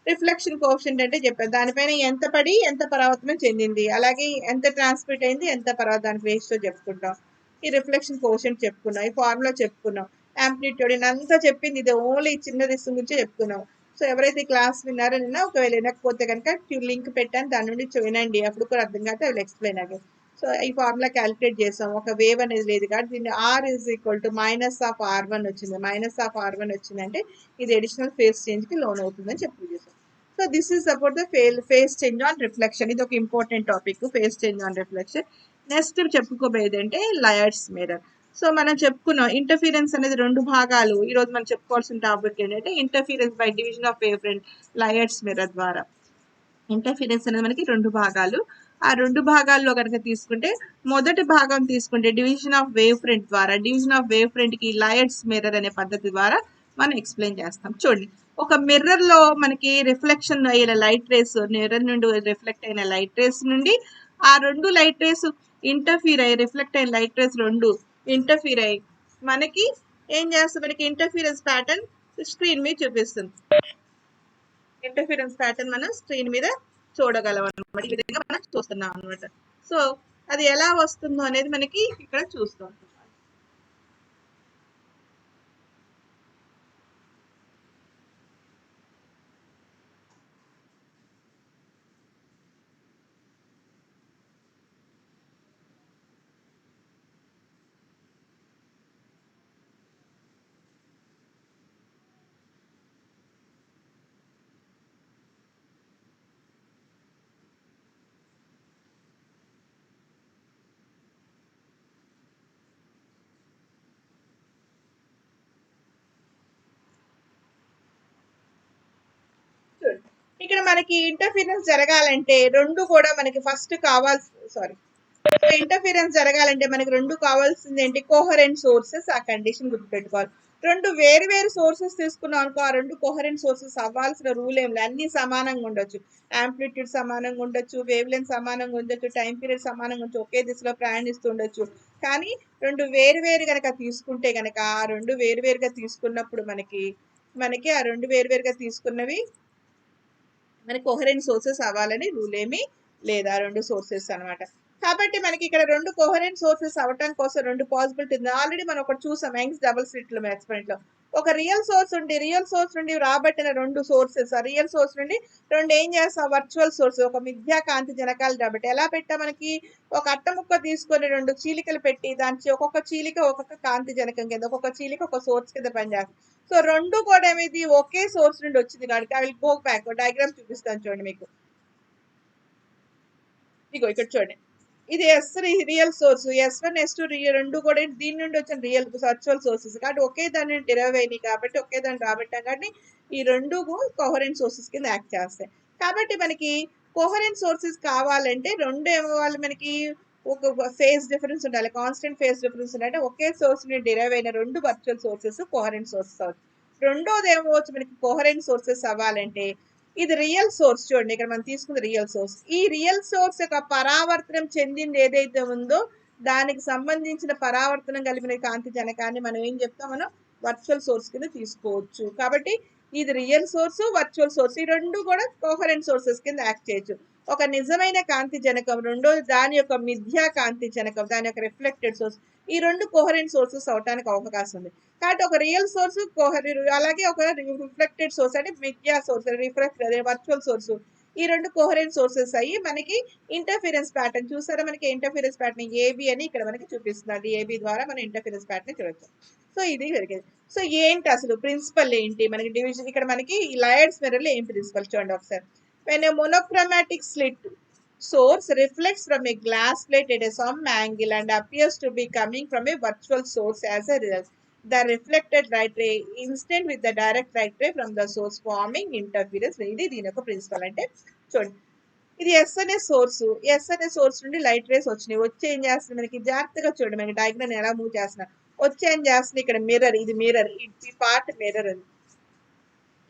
Reflection coefficient అంటే చెప్పాను, దానిపైన ఎంత పడి ఎంత పరావర్తనం చెందింది, అలాగే ఎంత ట్రాన్స్మిట్ అయింది, ఎంత దానికి రేషియో చెప్పుకుంటాం. ఈ రిఫ్లెక్షన్ కోఎఫిషియంట్ చెప్పుకున్నాం, ఈ ఫార్ములా చెప్పుకున్నాం, యాంప్లిట్యూడ్ అంతా చెప్పింది ఇది ఓన్లీ చిన్న రిస్క్ గురించి చెప్పుకున్నాం. సో ఎవరైతే క్లాస్ విన్నారో నిన్న, ఒకవేళ వినకపోతే కనుక లింక్ పెట్టాను, దాని నుండి వినండి, అప్పుడు కూడా అర్థం కాదు, I will explain again. So ఈ ఫార్ములా క్యాలిక్యులేట్ చేసాం, ఒక వేవ్ అనేది లేదు కాబట్టి దీన్ని R - R1 వచ్చింది. -R1 వచ్చిందంటే ఇది అడిషనల్ ఫేస్ చేంజ్ కి లోన్ అవుతుందని చెప్పి చేసాం. So this is about the phase change on reflection. ఇది ఒక important topic, phase change on reflection. Next చెప్పుకోబోయేది అంటే లయర్స్ మిర్రర్. సో మనం చెప్పుకున్నాం ఇంటర్ఫీరెన్స్ అనేది 2 భాగాలు. ఈ రోజు మనం చెప్పుకోవాల్సిన టాపిక్ ఏంటంటే interference by division of wave front liars mirror ద్వారా. ఇంటర్ఫిరెన్స్ అనేది మనకి 2 భాగాలు. ఆ 2 భాగాల్లో గనక తీసుకుంటే, మొదటి భాగం తీసుకుంటే డివిజన్ ఆఫ్ వేవ్ ఫ్రంట్ ద్వారా, డివిజన్ ఆఫ్ వేవ్ ఫ్రంట్‌కి లయర్డ్స్ మిర్రర్ అనే పద్ధతి ద్వారా మనం ఎక్స్‌ప్లెయిన్ చేస్తాం. చూడండి, ఒక మిర్రర్‌లో మనకి రిఫ్లెక్షన్ అయిన లైట్ రేస్, మిర్రర్ నుండి రిఫ్లెక్ట్ అయిన లైట్ రేస్ నుండి ఆ 2 లైట్ రేస్ ఇంటర్ఫియర్ అయ్యి, రిఫ్లెక్ట్ అయిన లైట్ రేస్ 2 ఇంటర్ఫియర్ అయ్యి మనకి ఏం చేస్తుంది, మనకి ఇంటర్ఫిరెన్స్ ప్యాటర్న్ స్క్రీన్ మీద చూపిస్తుంది. ఇంటర్ఫిరెన్స్ ప్యాటర్న్ మనం స్క్రీన్ మీద చూడగలం అనమాట. ఈ విధంగా మనం చూస్తున్నాం అనమాట. సో అది ఎలా వస్తుందో అనేది మనకి ఇక్కడ చూస్తాం. ఇక్కడ మనకి ఇంటర్ఫిరెన్స్ జరగాలంటే 2 కూడా మనకి ఫస్ట్ ఇంటర్ఫిరెన్స్ జరగాలంటే మనకి 2 కావాల్సింది ఏంటి, కోహరెంట్ సోర్సెస్. ఆ కండిషన్ గుర్తుపెట్టుకోవాలి. 2 వేరు వేరు సోర్సెస్ తీసుకున్నాం అనుకో, ఆ 2 కోహరెంట్ సోర్సెస్ అవ్వాల్సిన రూల్ ఏం లేదు. అన్ని సమానంగా ఉండొచ్చు, యాంప్లిట్యూడ్ సమానంగా ఉండొచ్చు, వేవ్ లెంత్ సమానంగా ఉండొచ్చు, టైం పీరియడ్ సమానంగా ఉండొచ్చు, ఒకే దిశలో ప్రయాణిస్తూ ఉండొచ్చు. కానీ 2 వేరు వేరు గనక తీసుకుంటే గనక, ఆ 2 వేరు వేరుగా తీసుకున్నప్పుడు మనకి ఆ 2 వేరు వేరుగా తీసుకున్నవి మనకి కోహరెంట్ సోర్సెస్ అవ్వాలని రూల్ ఏమీ లేదు. ఆ 2 సోర్సెస్ అనమాట. కాబట్టి మనకి ఇక్కడ 2 కోహరెంట్ సోర్సెస్ అవ్వటం కోసం 2 పాసిబిలిటీ ఉంది. ఆల్రెడీ మనం ఒకటి చూసాం యంగ్స్ డబుల్ స్లిట్ ఎక్స్పెరిమెంట్ లో. ఒక రియల్ సోర్స్ నుండి రాబట్టిన 2 సోర్సెస్, ఆ రియల్ సోర్స్ నుండి 2 ఏం చేస్తాం, వర్చువల్ సోర్స్, ఒక మిథ్యా కాంతి జనకాలు కాబట్టి ఎలా పెట్టా, మనకి ఒక అట్ట ముక్క తీసుకొని 2 చీలికలు పెట్టి దాని ఒక్కొక్క చీలిక ఒక్కొక్క కాంతి జనకం కింద, ఒక్కొక్క చీలిక ఒక సోర్స్ కింద పనిచేస్తాం. సో 2 కూడా ఏమైంది, ఒకే సోర్స్ నుండి వచ్చింది కాబట్టి I will go back, diagram చూపిస్తాను చూడండి మీకు. ఇగో ఇక్కడ చూడండి, ఇది S3 real source, S1 S2 రెండు కూడా దీని నుండి వచ్చిన రియల్ వర్చువల్ సోర్సెస్ కాబట్టి ఒకే దాని నుండి డెరైవ్ అయినాయి కాబట్టి, ఒకే దాన్ని రాబట్టాం కాబట్టి ఈ 2 కోహరెంట్ సోర్సెస్ కింద యాక్ట్ చేస్తాయి. కాబట్టి మనకి కోహరెంట్ సోర్సెస్ కావాలంటే 2 ఏమవ్వాలి, మనకి ఒక ఫేజ్ డిఫరెన్స్ ఉండాలి, కాన్స్టెంట్ ఫేజ్ డిఫరెన్స్ ఉండాలి. అంటే ఒకే సోర్స్ నుండి డెరైవ్ అయిన 2 వర్చువల్ సోర్సెస్ కోహరెంట్ సోర్సెస్ అవుతాయి. రెండోది ఏమవచ్చు, మనకి కోహరెంట్ సోర్సెస్ అవ్వాలంటే ఇది రియల్ సోర్స్. చూడండి, ఇక్కడ మనం తీసుకుంది రియల్ సోర్స్. ఈ రియల్ సోర్స్ యొక్క పరావర్తనం చెందింది ఏదైతే ఉందో దానికి సంబంధించిన పరావర్తనం కలిగిన కాంతి జనకాన్ని మనం ఏం చెప్తాం, మనం వర్చువల్ సోర్స్ కింద తీసుకోవచ్చు. కాబట్టి ఇది రియల్ సోర్స్, వర్చువల్ సోర్స్, ఈ 2 కూడా కోహరెంట్ సోర్సెస్ కింద యాక్ట్ చేయొచ్చు. ఒక నిజమైన కాంతి జనకం, రెండోది దాని యొక్క మిథ్యా కాంతి జనకం, దాని యొక్క రిఫ్లెక్టెడ్ సోర్స్, ఈ 2 కోహరెంట్ సోర్సెస్ అవడానికి అవకాశం ఉంది. కాబట్టి ఒక రియల్ సోర్స్, అలాగే ఒక రిఫ్లెక్టెడ్ సోర్స్ అంటే మిథ్యా సోర్స్, వర్చువల్ సోర్స్, ఈ 2 కోహరెంట్ సోర్సెస్ అయ్యి మనకి ఇంటర్ఫిరెన్స్ ప్యాటర్న్ చూసారా, మనకి ఇంటర్ఫిరెన్స్ ప్యాటర్న్ ఏబి అని ఇక్కడ మనకి చూపిస్తుంది. ఏబి ద్వారా మనం ఇంటర్ఫిరెన్స్ ప్యాటర్న్ చూడొచ్చు. సో ఇది జరిగేది. సో ఏంటి అసలు ప్రిన్సిపల్ ఏంటి, మనకి డివిజన్ ఇక్కడ మనకి లయర్డ్స్ మిర్రర్ లో ఏం ప్రిన్సిపల్ చూడండి ఒకసారి. when a monochromatic slit source reflects from a glass plate at some angle and appears to be coming from a virtual source as a result, the reflected light ray instant with the direct light ray from the source forming interference. ఇది దీని యొక్క principal. అంటే చూడండి, ఇది yes అనే source నుండి light race వచ్చినాయి. వచ్చి ఏం చేస్తుంది, మనకి జాగ్రత్తగా చూడండి, మనకి డయాగ్రామ్ ఎలా మూవ్ చేస్తున్నా, వచ్చి ఏం చేస్తుంది, ఇక్కడ మిర్రర్, ఇది మిర్రర్, ఈ పార్ట్ మిర్రర్,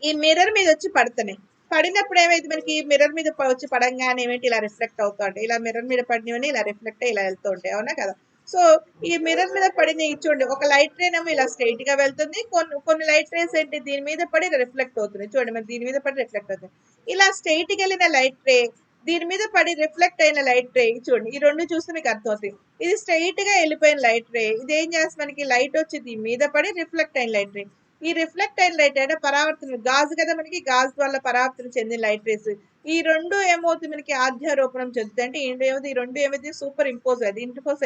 ఈ మిర్రర్ మీద వచ్చి పడుతున్నాయి. పడినప్పుడు ఏమైంది, మనకి మిర్రర్ మీద వచ్చి పడంగానే ఏమిటి, ఇలా రిఫ్లెక్ట్ అవుతా ఉంటాయి. ఇలా మిర్రర్ మీద పడినవని ఇలా రిఫ్లెక్ట్ అయ్యి ఇలా వెళ్తూ ఉంటాయి, అవునా కదా. సో ఈ మిర్రర్ మీద పడిన చూడండి, ఒక లైట్ రేన్ ఏమో ఇలా స్ట్రైట్ గా వెళ్తుంది, కొన్ని లైట్ రేస్ ఏంటి దీని మీద పడి రిఫ్లెక్ట్ అవుతుంది. చూడండి, మరి దీని మీద పడి రిఫ్లెక్ట్ అవుతుంది. ఇలా స్ట్రైట్ గా వెళ్ళిన లైట్ రే, దీని మీద పడి రిఫ్లెక్ట్ అయిన లైట్ రే, చూడండి ఈ 2 చూస్తే మీకు అర్థమవుతుంది. ఇది స్ట్రైట్ గా వెళ్ళిపోయిన లైట్ రే, ఇది ఏం చేస్తుంది, మనకి లైట్ వచ్చి దీని మీద పడి రిఫ్లెక్ట్ అయిన లైట్ రే. ఈ రిఫ్లెక్ట్ అయిన లైట్ అంటే పరావర్తన గాజు కదా, మనకి గాజు వల్ల పరావర్తన చెందిన లైట్ రేస్. ఈ 2 ఏమవుతుంది, మనకి ఆధ్యారోపణం చెందుతుంది. అంటే ఈ 2 ఏమైతే సూపర్ ఇంపోజ్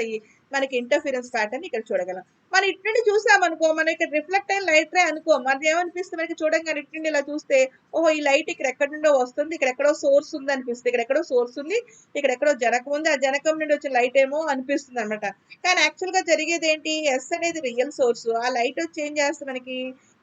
అయ్యి మనకి ఇంటర్ఫిరెన్స్ ప్యాటర్న్ ఇక్కడ చూడగలం. మనం ఇటు నుండి చూసామనుకో, మనకి రిఫ్లెక్ట్ అయిన లైట్ రే అనుకో, మనకి ఏమనిపిస్తుంది, మనకి చూడంగానే ఇటు నుండి ఇలా చూస్తే, ఓహో ఈ లైట్ ఇక్కడ ఎక్కడి నుండో వస్తుంది, ఇక్కడ ఎక్కడో సోర్స్ ఉంది అనిపిస్తుంది, ఇక్కడ ఎక్కడో సోర్స్ ఉంది, ఇక్కడ ఎక్కడో జనకం ఉంది, ఆ జనకం నుండి వచ్చే లైట్ ఏమో అనిపిస్తుంది అనమాట. కానీ యాక్చువల్ గా జరిగేది ఏంటి, ఎస్ అనేది రియల్ సోర్స్, ఆ లైట్ వచ్చి ఏం చేస్తుంది, మనకి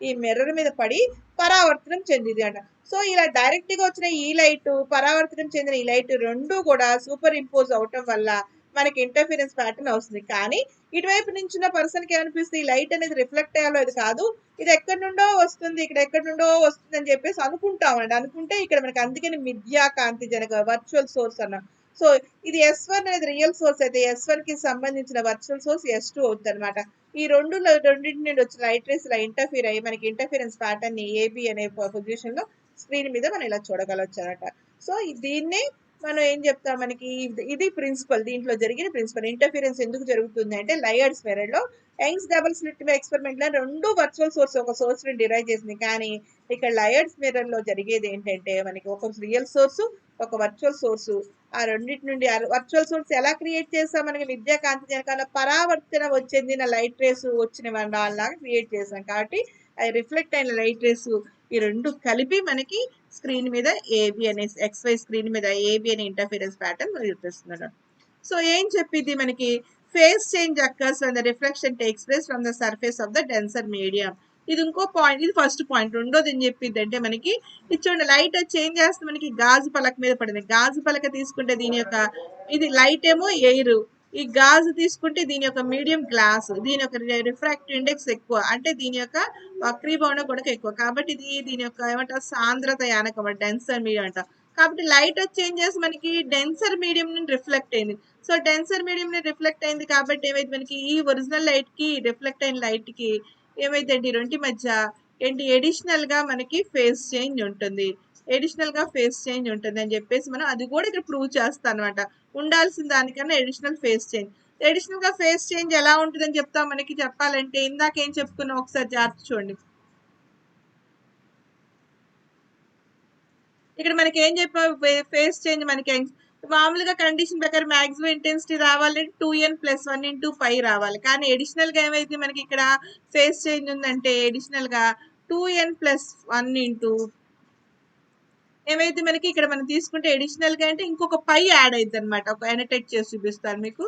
ఈ మిర్రర్ మీద పడి పరావర్తనం చెందింది అంట. సో ఇలా డైరెక్ట్ గా వచ్చిన ఈ లైట్, పరావర్తనం చెందిన ఈ లైట్ రెండు కూడా సూపర్ ఇంపోజ్ అవటం వల్ల మనకి ఇంటర్ఫిరెన్స్ ప్యాటర్న్ వస్తుంది. కానీ ఇటువైపు నుంచిన పర్సన్ కి ఏమనిపిస్తుంది, ఈ లైట్ అనేది రిఫ్లెక్ట్ అయ్యాలో అది కాదు, ఇది ఎక్కడి నుండో వస్తుంది, ఇక్కడ ఎక్కడి నుండో వస్తుంది అని చెప్పేసి అనుకుంటామండి. అనుకుంటే ఇక్కడ మనకి అందుకని మిథ్యా కాంతి జనక వర్చువల్ సోర్స్ అన్నాం. సో ఇది S1 అనేది రియల్ సోర్స్ అయితే S1 కి సంబంధించిన వర్చువల్ సోర్స్ S2 అవుతుంది అనమాట. ఈ రెండింటి నుండి వచ్చిన లైట్ రేస్ ఇలా ఇంటర్ఫీర్ అయ్యి మనకి ఇంటర్ఫిరెన్స్ ప్యాటర్న్ ని AB అనే పొజిషన్ లో స్క్రీన్ మీద మనం ఇలా చూడగలవచ్చు అనమాట. సో దీన్నే మనం ఏం చెప్తాం, మనకి ఇది ప్రిన్సిపల్, దీంట్లో జరిగిన ప్రిన్సిపల్. ఇంటర్ఫిరెన్స్ ఎందుకు జరుగుతుంది అంటే లయర్డ్స్ మెథడ్ లో యంగ్స్ డబుల్ స్లిట్ ఎక్స్పెరిమెంట్ లో రెండు వర్చువల్ సోర్స్ ఒక సోర్స్ ని డిరైవ్ చేసింది. కానీ ఇక్కడ లయర్డ్స్ మిర్రర్ లో జరిగేది ఏంటంటే మనకి ఒక రియల్ సోర్స్, ఒక వర్చువల్ సోర్స్, ఆ రెండింటి నుండి వర్చువల్ సోర్స్ ఎలా క్రియేట్ చేస్తాం, మనకి విద్యా కాంతి జనకాల పరావర్తన చెందిన లైట్ రేస్ వచ్చిన లాగా క్రియేట్ చేసాం. కాబట్టి అది రిఫ్లెక్ట్ అయిన లైట్ రేస్ ఈ రెండు కలిపి మనకి స్క్రీన్ మీద ఏబి అనే XY స్క్రీన్ మీద ఏబి అనే ఇంటర్ఫిరెన్స్ ప్యాటర్న్ చూపిస్తున్నాడు. సో ఏం చెప్పింది మనకి, phase change occurs when the reflection takes place from the surface of the denser medium. ఇది ఇంకో పాయింట్, ఇది ఫస్ట్ పాయింట్. రెండోది ఏం చెప్పింది అంటే మనకి ఇది చూడండి, లైట్ చేంజ్ చేస్తే మనకి గాజు పలక మీద పడింది. గాజు పలక తీసుకుంటే దీని యొక్క ఇది లైట్ ఏమో ఎయిర్, ఈ గాజు తీసుకుంటే దీని యొక్క మీడియం గ్లాస్, దీని యొక్క రిఫ్రాక్టివ్ ఇండెక్స్ ఎక్కువ, అంటే దీని యొక్క వక్రీభవన గుణకం ఎక్కువ. కాబట్టి ఇది దీని యొక్క ఏమంటారు సాంద్రత యానకం డెన్సర్ మీడియం అంట. కాబట్టి లైట్ చేంజెస్ మనకి డెన్సర్ మీడియం నుండి రిఫ్లెక్ట్ అయింది. సో డెన్సర్ మీడియం నుండి రిఫ్లెక్ట్ అయింది కాబట్టి ఏమైంది మనకి ఈ ఒరిజినల్ లైట్ కి రిఫ్లెక్ట్ అయిన లైట్ కి ఏమైందండి రెంటి మధ్య ఏంటి ఎడిషనల్ గా మనకి ఫేస్ చేంజ్ ఉంటుంది, ఎడిషనల్ గా ఫేస్ చేంజ్ ఉంటుంది అని చెప్పేసి మనం అది కూడా ఇక్కడ ప్రూవ్ చేస్తాం అనమాట. ఉండాల్సిన దానికన్నా ఎడిషనల్ ఫేస్ చేంజ్. ఎడిషనల్ గా ఫేస్ చేంజ్ ఎలా ఉంటుందని చెప్తాం మనకి చెప్పాలంటే ఇందాక ఏం చెప్పుకున్నాం ఒకసారి జాగ్రత్త చూడండి. ఇక్కడ మనకి ఏం చెప్పాం, ఫేస్ చేంజ్ మనకి మామూలుగా కండిషన్ ప్రకారం మాక్సిమం ఇంటెన్సిటీ రావాలంటే 2n+1/π రావాలి. కానీ ఎడిషనల్ గా ఏమైంది మనకి ఇక్కడ ఫేస్ చేంజ్ ఉందంటే ఎడిషనల్ గా 2n+1 ఏమైతే మనకి ఇక్కడ మనం తీసుకుంటే ఎడిషనల్ గా అంటే ఇంకొక పై యాడ్ అయింది అనమాట. ఒక ఎనటెట్ చేసి చూపిస్తాను మీకు.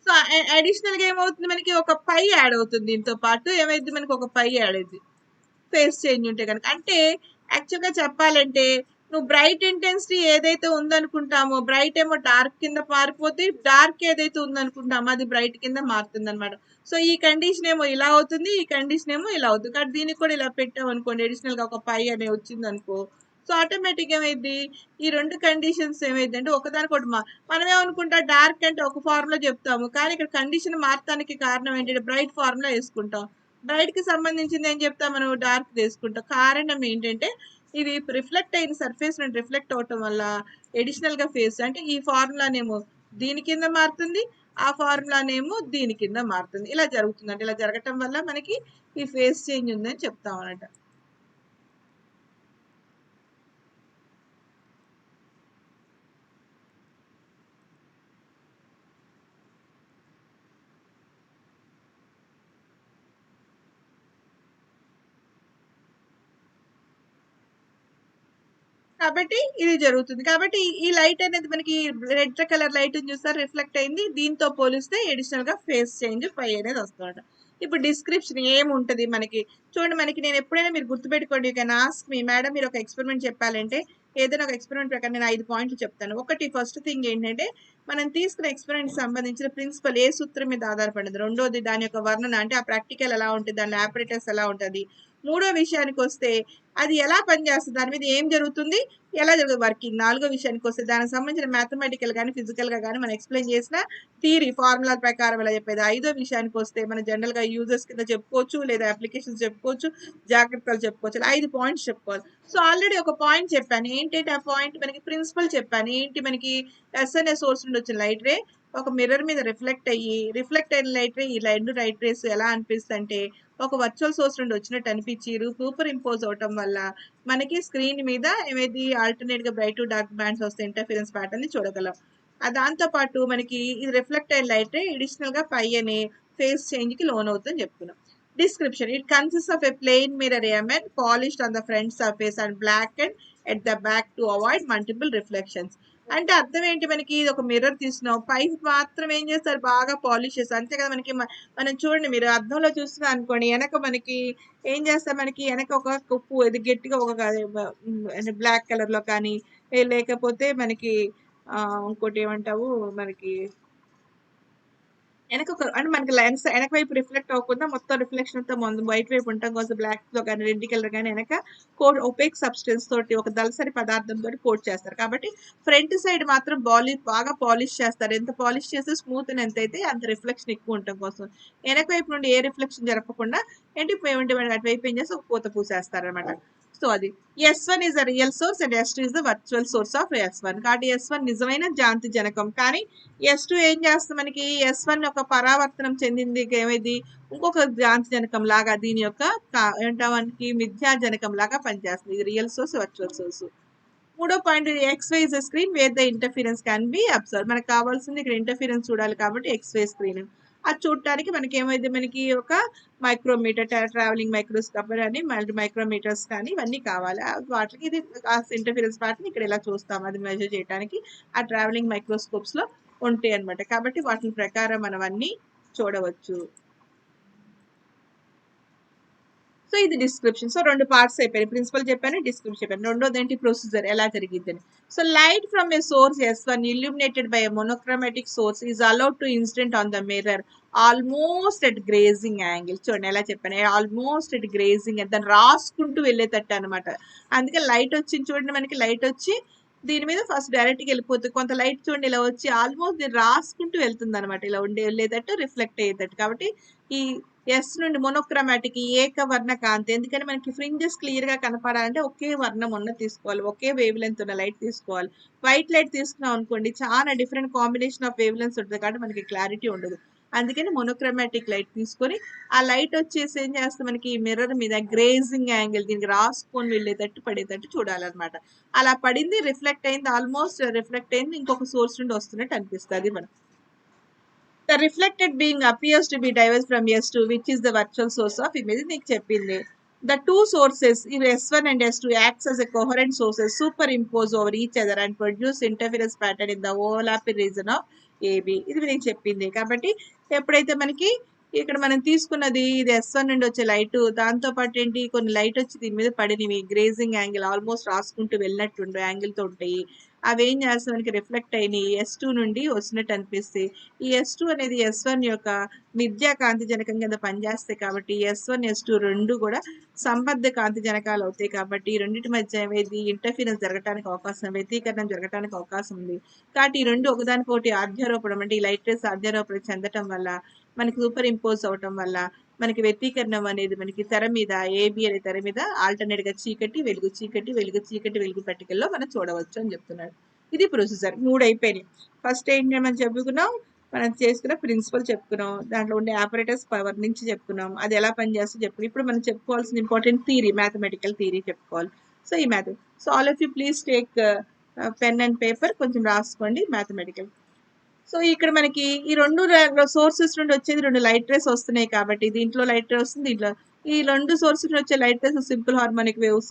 సో అడిషనల్ గా ఏమవుతుంది మనకి ఒక పై యాడ్ అవుతుంది, దీంతో పాటు ఏమైంది మనకి ఒక పై యాడ్ అయింది ఫేస్ చేంజ్ ఉంటే కనుక. అంటే యాక్చువల్గా చెప్పాలంటే నువ్వు బ్రైట్ ఇంటెన్సిటీ ఏదైతే ఉందనుకుంటామో బ్రైట్ ఏమో డార్క్ కింద మారిపోతే, డార్క్ ఏదైతే ఉందనుకుంటామో అది బ్రైట్ కింద మారుతుంది అనమాట. సో ఈ కండిషన్ ఏమో ఇలా అవుతుంది, ఈ కండిషన్ ఏమో ఇలా అవుతుంది. కాబట్టి దీనికి కూడా ఇలా పెట్టాం అనుకోండి, అడిషనల్ గా ఒక పై అనే వచ్చింది అనుకో, సో ఆటోమేటిక్ ఏమైంది ఈ రెండు కండిషన్స్ ఏమైంది అంటే ఒకదానికొకటి మనం ఏమనుకుంటా డార్క్ అంటే ఒక ఫార్ములా చెప్తాము, కానీ ఇక్కడ కండిషన్ మారటానికి కారణం ఏంటంటే బ్రైట్ ఫార్ములా వేసుకుంటాం. బ్రైట్ కి సంబంధించింది ఏం చెప్తాం మనం డార్క్ తీసుకుంటాం. కారణం ఏంటంటే ఇది రిఫ్లెక్ట్ అయిన సర్ఫేస్ నుండి రిఫ్లెక్ట్ అవటం వల్ల ఎడిషనల్ గా ఫేస్ అంటే ఈ ఫార్ములానేమో దీని కింద మారుతుంది, ఆ ఫార్ములానేమో దీని కింద మారుతుంది. ఇలా జరుగుతుంది. అంటే ఇలా జరగటం వల్ల మనకి ఈ ఫేస్ చేంజ్ ఉందని చెప్తాం అన్నమాట. కాబట్టి ఇది జరుగుతుంది. కాబట్టి ఈ లైట్ అనేది మనకి రెడ్ కలర్ లైట్ చూస్తారు రిఫ్లెక్ట్ అయింది, దీంతో పోలిస్తే ఎడిషనల్ గా ఫేస్ చేంజ్ పై అనేది వస్తుందన్నమాట. ఇప్పుడు డిస్క్రిప్షన్ ఏముంటది మనకి చూడండి, మనకి నేను ఎప్పుడైనా మీరు గుర్తుపెట్టుకోండి, you can ask me madam మీరు ఒక ఎక్స్పెరిమెంట్ చెప్పాలంటే ఏదైనా ఒక ఎక్స్పెరిమెంట్ ప్రకారం నేను 5 పాయింట్లు చెప్తాను. ఒకటి ఫస్ట్ థింగ్ ఏంటంటే మనం తీసుకున్న ఎక్స్పెరిమెంట్ సంబంధించిన ప్రిన్సిపల్ ఏ సూత్రం మీద ఆధారపడింది, రెండోది దాని యొక్క వర్ణన అంటే ఆ ప్రాక్టికల్ ఎలా ఉంటుంది, దాని ఆపరేటర్స్ ఎలా ఉంటుంది, మూడో విషయానికి వస్తే అది ఎలా పనిచేస్తుంది, దాని మీద ఏం జరుగుతుంది, ఎలా జరుగుతుంది వర్కింగ్, నాలుగో విషయానికి వస్తే దానికి సంబంధించిన మ్యాథమెటికల్ కానీ ఫిజికల్ గా కానీ మనం ఎక్స్ప్లెయిన్ చేసిన థియరీ ఫార్ములా ప్రకారం ఎలా చెప్పేది, ఐదో విషయానికి వస్తే మనం జనరల్ గా యూజర్స్ కింద చెప్పుకోవచ్చు, లేదా అప్లికేషన్స్ చెప్పుకోవచ్చు, జాగ్రత్తలు చెప్పుకోవచ్చు. 5 పాయింట్స్ చెప్పుకోవాలి. సో ఆల్రెడీ ఒక పాయింట్ చెప్పాను, ఏంటంటే ఆ పాయింట్ మనకి ప్రిన్సిపల్ చెప్పాను. ఏంటి మనకి ఎస్ఎన్ఏ సోర్స్ నుండి వచ్చిన లైట్ రే ఒక మిర్రర్ మీద రిఫ్లెక్ట్ అయిన లైట్ రే ఈ రెండు లైట్ రేస్ ఎలా అనిపిస్తుంది అంటే ఒక వర్చువల్ సోర్స్ నుండి వచ్చినట్టు అనిపించి సూపర్ ఇంపోజ్ అవటం వల్ల మనకి స్క్రీన్ మీద ఏమైంది ఆల్టర్నేట్ గా బ్రైట్ టు డార్క్ బ్యాండ్స్ వస్తే ఇంటర్ఫిరెన్స్ ప్యాటర్న్ ని చూడగలం. దాంతో పాటు మనకి ఇది రిఫ్లెక్ట్ అయిన లైట్ రే అడిషనల్ గా పై అనే ఫేస్ చేంజ్ కి లోన్ అవుతుందని చెప్తున్నాం. Description: it consists of a plain mirror element polished on the front surface and blackened at the back to avoid multiple reflections. అంటే అర్థం ఏంటి, మనకి ఇది ఒక మిర్రర్ తీసినాం, పై మాత్రం ఏం చేస్తారు, బాగా పాలిష్ చేస్తారు అంతే కదా. మనకి మనం చూడండి, మీరు అద్దంలో చూస్తున్నారు అనుకోండి, వెనక మనకి ఏం చేస్తారు, మనకి వెనక ఒక కొప్పు ఇది గట్టిగా ఒక బ్లాక్ కలర్ లో కానీ లేకపోతే మనకి ఇంకోటి ఏమంటావు, మనకి వెనక అంటే మనకి లెన్స్ వెనక వైపు రిఫ్లెక్ట్ అవ్వకుండా మొత్తం రిఫ్లెక్షన్ అంతా ముందు వైట్ వైపు ఉంటాం కోసం బ్లాక్ లో కానీ రెడ్ కలర్ కానీ వెనక కోట్ ఒపేక్ సబ్స్టెన్స్ తోటి ఒక దళసరి పదార్థం తోటి కోట్ చేస్తారు. కాబట్టి ఫ్రంట్ సైడ్ మాత్రం బాగా పాలిష్ చేస్తారు. ఎంత పాలిష్ చేస్తే స్మూత్ ఎంత అయితే అంత రిఫ్లెక్షన్ ఎక్కువ ఉండటం కోసం. వెనక వైపు నుండి ఏ రిఫ్లెక్షన్ జరగకుండా అటువైపు ఏం చేస్తే ఒక పూత పూసేస్తారు అనమాట. సో అది S1 is a real source and S2 is the virtual source of S1. కాబట్టి S1 నిజమైన జాంతి జనకం, కానీ S2 ఏం చేస్తుంది, మనకి S1 యొక్క పరావర్తనం చెందింది ఏమైంది, ఇంకొక జాంతి జనకం లాగా దీని యొక్క మనకి మిథ్యా జనకం లాగా పనిచేస్తుంది. ఇది రియల్ సోర్స్, వర్చువల్ సోర్స్. మూడో point, XY is a screen where the interference can be observed. మనకు కావాల్సింది ఇక్కడ ఇంటర్ఫీరెన్స్ చూడాలి కాబట్టి XY స్క్రీన్. అది చూడటానికి మనకి ఏమైంది, మనకి ఒక మైక్రోమీటర్, ట్రావెలింగ్ మైక్రోస్కోప్ అని మైక్రోమీటర్స్ కానీ ఇవన్నీ కావాలి. వాటికి ఇది ఇంటర్ఫీరెన్స్ వాటిని ఇక్కడ ఇలా చూస్తాం, అది మెజర్ చేయడానికి ఆ ట్రావెలింగ్ మైక్రోస్కోప్స్ లో ఉంటాయి అనమాట. కాబట్టి వాటి ప్రకారం మనం అన్ని చూడవచ్చు. సో ఇది డిస్క్రిప్షన్. సో 2 పార్ట్స్ అయిపోయాయి, ప్రిన్సిపల్ చెప్పాను, డిస్క్రిప్షన్ చెప్పాను. రెండోది ఏంటి, ప్రొసీజర్ ఎలా జరిగిద్దని. So light from a source S1 illuminated by a monochromatic source is allowed to incident on the mirror almost at grazing angle. చూడండి ఎలా చెప్పాను, ఆల్మోస్ట్ అట్ గ్రేజింగ్, దాన్ని రాసుకుంటూ వెళ్ళేటట్టు అనమాట. అందుకే లైట్ వచ్చింది చూడండి, మనకి లైట్ వచ్చి దీని మీద ఫస్ట్ డైరెక్ట్గా వెళ్ళిపోతుంది. కొంత లైట్ చూడండి ఇలా వచ్చి ఆల్మోస్ట్ దీన్ని రాసుకుంటూ వెళ్తుంది అనమాట, ఇలా వెళ్ళేటట్టు రిఫ్లెక్ట్ అయ్యేటట్టు. కాబట్టి ఈ S నుండి మోనోక్రమాటిక్ ఏకవర్ణ కాంతి, ఎందుకంటే మనకి ఫ్రింజెస్ క్లియర్ గా కనపడాలంటే ఒకే వర్ణం ఉన్న తీసుకోవాలి, ఒకే వేవ్ లెంత్ ఉన్న లైట్ తీసుకోవాలి. వైట్ లైట్ తీసుకున్నాం అనుకోండి, చాలా different combination of wave lens ఉంటుంది కాబట్టి మనకి క్లారిటీ ఉండదు. అందుకని మోనోక్రమాటిక్ లైట్ తీసుకొని ఆ లైట్ వచ్చేసి ఏం చేస్తే మనకి మిర్రర్ మీద గ్రేజింగ్ యాంగిల్ దీనికి రాసుకొని వెళ్ళేటట్టు పడేటట్టు చూడాలన్నమాట. అలా పడింది, రిఫ్లెక్ట్ అయింది, ఆల్మోస్ట్ రిఫ్లెక్ట్ అయింది, ఇంకొక సోర్స్ నుండి వస్తున్నట్టు అనిపిస్తుంది మనకి. The reflected being appears to be diverged from S2, which is the virtual source of image. నీకు చెప్పింది. The two sources, S1 and S2, acts as a coherent sources, superimpose over each other and produce interference pattern in the overlapping region of AB. ఇది నీకు చెప్పింది. కాబట్టి ఎప్పుడైతే మనకి ఇక్కడ మనం తీసుకున్నది ఇది S1 నుండి వచ్చే లైట్, దాంతో పాటు ఏంటి కొన్ని లైట్ వచ్చి దీని మీద పడినవి, గ్రేజింగ్ యాంగిల్ ఆల్మోస్ట్ రాసుకుంటూ వెళ్ళినట్టు యాంగిల్ తో ఉంటాయి. అవి ఏం చేస్తాయి, మనకి రిఫ్లెక్ట్ అయినాయి, S2 నుండి వచ్చినట్టు అనిపిస్తాయి. ఈ S2 అనేది S1 యొక్క మిథ్యా కాంతి జనకం కింద పనిచేస్తాయి. కాబట్టి S1 S2 రెండు కూడా సంబద్ధ కాంతి జనకాలు అవుతాయి. కాబట్టి ఈ రెండింటి మధ్య ఏది ఇంటర్ఫీరెన్స్ జరగడానికి అవకాశం, వ్యతికరణం జరగడానికి అవకాశం ఉంది. కాబట్టి ఈ రెండు ఒకదానికొకటి అధ్యారోపణం, అంటే ఈ లైట్ రేస్ అధ్యారోపణ చెందటం వల్ల, మనకి సూపర్ ఇంపోజ్ అవటం వల్ల మనకి వ్యతికరణం అనేది మనకి తెర మీద ఏబి అనే తెర మీద ఆల్టర్నేట్ గా చీకటి వెలుగు చీకటి వెలుగు చీకటి వెలుగు పట్టికల్లో మనం చూడవచ్చు అని చెప్తున్నాడు. ఇది ప్రొసీజర్. 3 అయిపోయినాయి. ఫస్ట్ ఏంటి మనం చెప్పుకున్నాం, మనం చేసుకున్న ప్రిన్సిపల్ చెప్పుకున్నాం, దాంట్లో ఉండే ఆపరేటర్స్ పవర్ నుంచి చెప్పుకున్నాం, అది ఎలా పనిచేస్తుందో చెప్పుకున్నాం. ఇప్పుడు మనం చెప్పుకోవాల్సిన ఇంపార్టెంట్ థియరీ, మ్యాథమెటికల్ థియరీ చెప్పుకోవాలి. సో ఈ math, so all of you please take pen and paper, కొంచెం రాసుకోండి మ్యాథమెటికల్. సో ఇక్కడ మనకి ఈ రెండు సోర్సెస్ నుండి వచ్చేది 2 లైట్ రేస్ వస్తున్నాయి. కాబట్టి దీంట్లో లైట్ రే వస్తుంది, దీంట్లో ఈ 2 సోర్సెస్ నుండి వచ్చే light race simple harmonic waves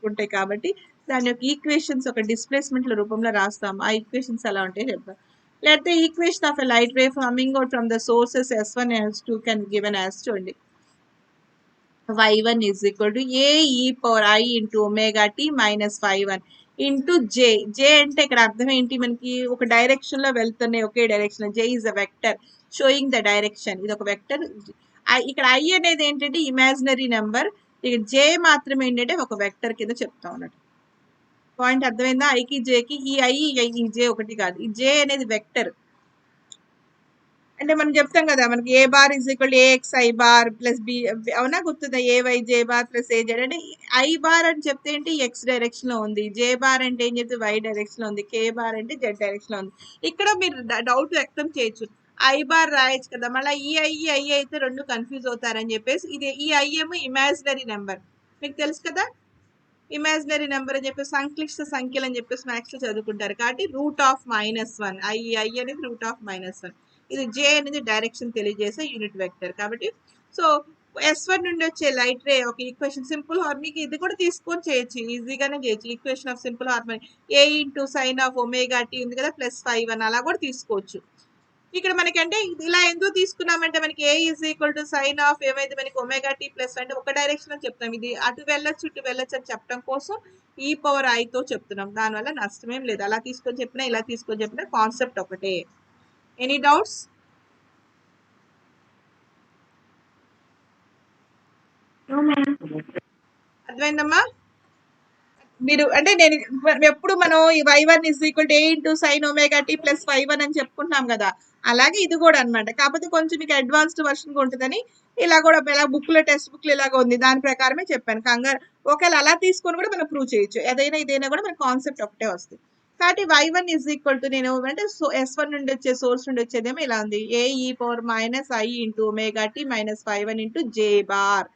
ఉంటాయి. కాబట్టి దాని యొక్క ఈక్వేషన్స్ ఒక డిస్ప్లేస్మెంట్ల రూపంలో రాస్తాం. ఆ ఈక్వేషన్స్ ఎలా ఉంటాయి చెప్తాం. Let the equation of a light ray coming out from the sources S1 and S2 can be given as చూడండి, y1 is equal to a e power I into omega t minus phi1 into J. J అంటే ఇక్కడ అర్థం ఏంటి, మనకి ఒక direction లో వెళ్తున్నాయి, ఒకే direction. J is a vector showing the direction, ఇది ఒక వెక్టర్. ఇక్కడ ఐ అనేది ఏంటంటే ఇమాజినరీ నెంబర్, ఇక జే మాత్రమే ఏంటంటే ఒక వెక్టర్ కింద చెప్తా ఉన్నట్టు. పాయింట్ అర్థమైందా? ఐకి జేకి ఈ ఐ ఈ జే ఒకటి కాదు, ఈ జే అనేది వెక్టర్. అంటే మనం చెప్తాం కదా, మనకి A bar is equal A X I bar plus B, అవునా గుర్తుందా, A Y J bar plus A Z. అంటే ఐ బార్ అని చెప్తే ఏంటి ఎక్స్ డైరెక్షన్ లో ఉంది, జే బార్ అంటే ఏం చెప్తే వై డైరెక్షన్ లో ఉంది, కే బార్ అంటే జెడ్ డైరెక్షన్ లో ఉంది. ఇక్కడ మీరు డౌట్ వ్యక్తం చేయొచ్చు, ఐ బార్ రాయొచ్చు కదా, మళ్ళీ ఈ ఐ అయితే రెండు కన్ఫ్యూజ్ అవుతారని చెప్పేసి ఇది ఈ ఐ ఏమో ఇమాజినరీ నెంబర్, మీకు తెలుసు కదా ఇమాజినరీ నెంబర్ అని చెప్పేసి సంక్లిష్ట సంఖ్యలు అని చెప్పేసి మ్యాథ్స్ లో చదువుకుంటారు. కాబట్టి √-1 ఐ అనేది √-1. ఇది జే అనేది డైరెక్షన్ తెలియజేసే యూనిట్ వెక్టర్. కాబట్టి సో S1 నుండి వచ్చే లైట్ రే ఒక ఈక్వేషన్ సింపుల్ హార్మోనిక్ ఇది కూడా తీసుకొని చేయొచ్చు, ఈజీగానే చేయొచ్చు. Equation of simple harmonic A into sine of omega t ఉంది కదా +5 అలా కూడా తీసుకోవచ్చు. ఇక్కడ మనకి అంటే ఇలా ఎందుకు తీసుకున్నామంటే మనకి A is equal to sine of ఏమైతే మనకి ఒమేగా టీ ప్లస్ అంటే ఒక డైరెక్షన్ అని చెప్తాం, ఇది అటు వెళ్ళొచ్చు ఇటు వెళ్ళొచ్చు అని చెప్పడం కోసం e⁻i చెప్తున్నాం. దానివల్ల నష్టమేం లేదు, అలా తీసుకొని చెప్పినా ఇలా తీసుకొని చెప్పినా కాన్సెప్ట్ ఒకటే. Any doubts? అర్థమైందమ్మా? మీరు అంటే నేను ఎప్పుడు మనం ఈ y1 = a into sine omega t +5 అని చెప్పుకుంటున్నాం కదా, అలాగే ఇది కూడా అనమాట. కాకపోతే కొంచెం మీకు అడ్వాన్స్డ్ వర్షన్ ఉంటుందని ఇలా కూడా ఇలా బుక్లో టెక్స్ట్ బుక్లో ఇలాగ ఉంది, దాని ప్రకారమే చెప్పాను. కంగారు ఒకవేళ అలా తీసుకొని కూడా మనం ప్రూవ్ చేయొచ్చు, ఏదైనా ఇదైనా కూడా మన కాన్సెప్ట్ ఒకటే వస్తుంది. కాబట్టి y1 = నేను అంటే S1 నుండి వచ్చే సోర్స్ నుండి వచ్చేదేమో ఇలా ఉంది, a⁻⁻i into omega t -5 into j bar.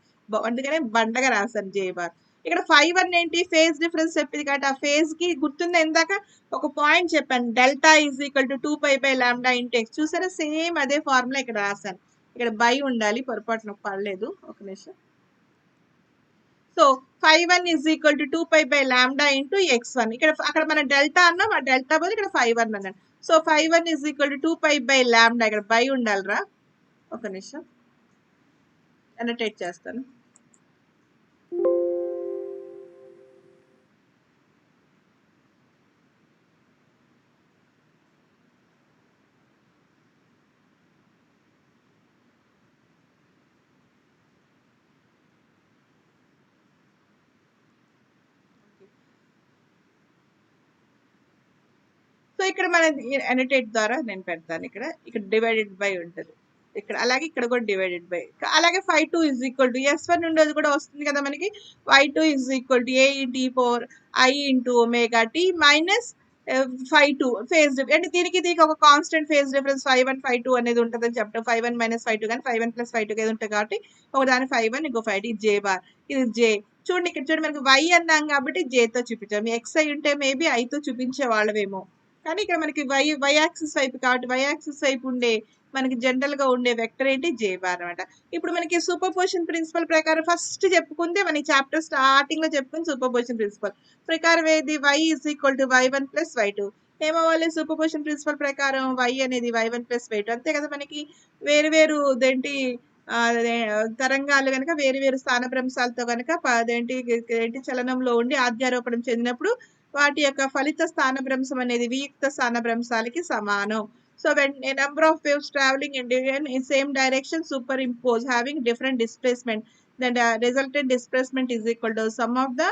అందుకనే బండగా రాశాను j బార్. ఇక్కడ 5 ఏంటి ఫేజ్ డిఫరెన్స్ చెప్పింది కాబట్టి ఆ ఫేజ్ కి గుర్తుందా, ఇందాక ఒక పాయింట్ చెప్పాను, డెల్టా = 2π/λ × x. చూసారా, సేమ్ అదే ఫార్ములా ఇక్కడ రాశాను. ఇక్కడ బై ఉండాలి, పొరపాటున పడలేదు, ఒక నిమిషం. So 5 = 2π/λ × x1. ఇక్కడ అక్కడ మన డెల్టా అన్నాం, ఆ డెల్టా బదులు ఇక్కడ 5 అన్నాను. సో 5 = 2π/λ, ఇక్కడ బై ఉండాలిరా, ఒక నిమిషం అనోటేట్ చేస్తాను. సో ఇక్కడ మన అనోటేట్ ద్వారా నేను పెడతాను, ఇక్కడ డివైడెడ్ బై ఉంటుంది ఇక్కడ, అలాగే ఇక్కడ కూడా డివైడెడ్ బై. అలాగే 5(2) S1 నుండి అది కూడా వస్తుంది కదా మనకి, y2 = a e⁻i into omega t -5(2) phase difference అంటే దీనికి ఒక కాన్స్టెంట్ ఫేజ్ డిఫరెన్స్ 5(1) 5(2) అనేది ఉంటుందని చెప్పడం. 5(1 - 5(2) కానీ 5(1 + 5(2) ఏది ఉంటుంది కాబట్టి ఒకదాని 5(1) ఇంకో 5(2), ఇది j బార్, ఇది j. చూడండి ఇక్కడ చూడండి, మనకి y అన్నాం కాబట్టి j తో చూపించాము, x అయి ఉంటే మేబీ i తో చూపించే వాళ్ళవేమో. కానీ ఇక్కడ మనకి y యాక్సిస్ వైపు కాబట్టి y యాక్సిస్ వైపు ఉండే మనకి జనరల్ గా ఉండే వెక్టర్ ఏంటి, j బార్ అనమాట. ఇప్పుడు మనకి సూపర్ పొజిషన్ ప్రిన్సిపల్ ప్రకారం ఫస్ట్ చెప్పుకుంటే మనకి చాప్టర్ స్టార్టింగ్ లో చెప్పుకుని సూపర్ పొజిషన్ ప్రిన్సిపల్ ప్రకారం ఏది y = y1 + y2. ఏమవ్వాలి సూపర్ పొజిషన్ ప్రిన్సిపల్ ప్రకారం y అనేది y1 + y2, అంతే కదా. మనకి వేరు వేరు దేంటి తరంగాలు కనుక వేరు వేరు స్థానభ్రంశాలతో కనుక ఏంటి చలనంలో ఉండి ఆధ్యారోపణం చెందినప్పుడు వాటి యొక్క ఫలిత స్థానభ్రంశం అనేది వియుక్త స్థానభ్రంశాలకి సమానం. So when a number of waves traveling in same direction superimpose having different displacement, then the resultant displacement is equal to sum of the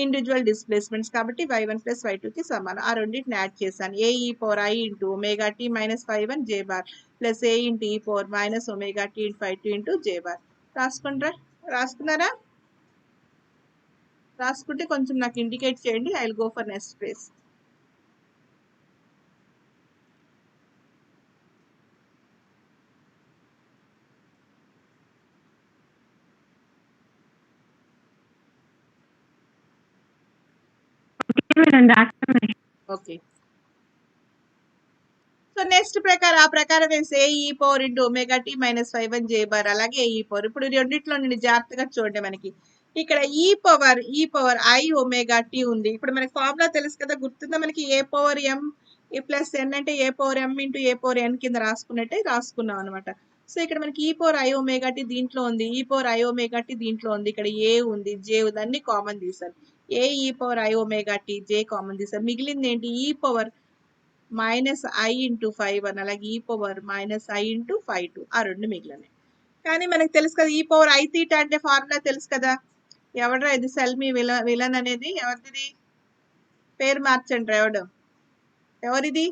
individual displacements. కాబట్టి y1 + y2 కి సమానం. ఆ రెండింటిని యాడ్ చేశాను, a⁻i into omega T -5(1) j bar plus a × e⁻ omega T × 5(2) j bar. రాసుకున్నారా? రాసుకుంటే కొంచెం నాకు ఇండికేట్ చేయండి, I will go for next phase. Okay, so next ప్రకారం ఆ ప్రకారం వేసి a⁻ into omega T -5(1) j bar అలాగే a⁻. ఇప్పుడు రెండిట్లో నుండి జాగ్రత్తగా చూడండి, మనకి ఇక్కడ e⁻i ఒమేగా టీ ఉంది. ఇప్పుడు మనకి ఫార్ములా తెలుసు కదా, గుర్తుందా మనకి a⁻m + n అంటే a⁻m × a⁻n కింద రాసుకున్నట్టే రాసుకున్నాం అనమాట. సో ఇక్కడ మనకి e⁻i ఒమేగా టీ దీంట్లో ఉంది, e⁻i ఒమేగా టీ దీంట్లో ఉంది, ఇక్కడ a ఉంది j ఉంది, అన్ని కామన్ తీసాను. e⁻i omega tea j common తీసాను, మిగిలింది ఏంటి e⁻ -i × 5(1) అలాగే e⁻−i × 5(2) ఆ రెండు మిగిలినాయి. కానీ మనకు తెలుసు కదా e⁻i⁻ అంటే ఫార్ములా తెలుసు కదా. ఎవడ్రా ఇది సెల్మి విలన్ అనేది, ఎవరిది పేరు మార్చండి, ఎవరిది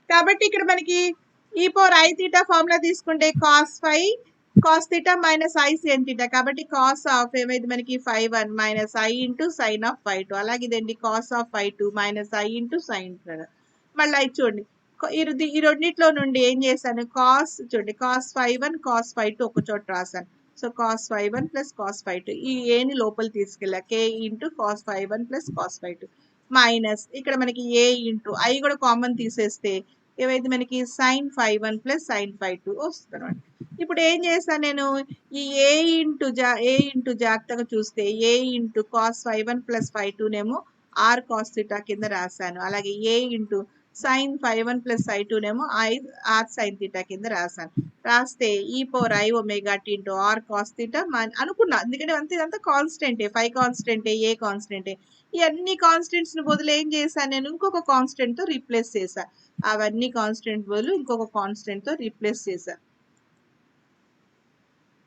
కాబట్టి ఇక్కడ మనకి e⁻i⁻ ఫార్ములా తీసుకుంటే cos θ - i sin θ, కాబట్టి cos ఆఫ్ ఏమైంది మనకి 5(1) - i × sin of 5(2), అలాగే ఇదండి cos of 5(2) - i × sin θ. మళ్ళీ ఇది చూడండి, ఈ రెండిట్లో నుండి ఏం చేశాను, చూడండి cos 5(1) cos 5(2) ఒక చోట రాశాను. సో cos 5(1 + cos 5(2), ఈ ఏని లోపల తీసుకెళ్ళా, k × cos 5(1 + cos 5(2) మైనస్ ఇక్కడ మనకి a × i కూడా కామన్ తీసేస్తే ఏవైతే మనకి sin φ1 ప్లస్ sin φ2 వస్తుంది అనమాట. ఇప్పుడు ఏం చేస్తాను నేను ఈ ఏ ఇంటూ జాగ్రత్తగా చూస్తే ఏ ఇంటూ కాస్ φ1 ప్లస్ φ2 నేమో r cos θ కింద రాశాను. అలాగే ఏ ఇంటూ sin φ1 ప్లస్ φ2 నేమో r sin θ కింద రాశాను. రాస్తే e⁻i⍵t ఇంటూ r cos θ అనుకున్నా, ఎందుకంటే ఇదంతా కాన్స్టెంటే, ఫై కాన్స్టెంటే, ఏ కాన్స్టెంటే, ఈ అన్ని కాన్స్టెంట్స్ ని బదులు ఏం చేశాను నేను ఇంకొక కాన్స్టెంట్ తో రీప్లేస్ చేశా. అవన్నీ కాన్స్టెంట్ బదులు ఇంకొక కాన్స్టెంట్ తో రీప్లేస్ చేశా.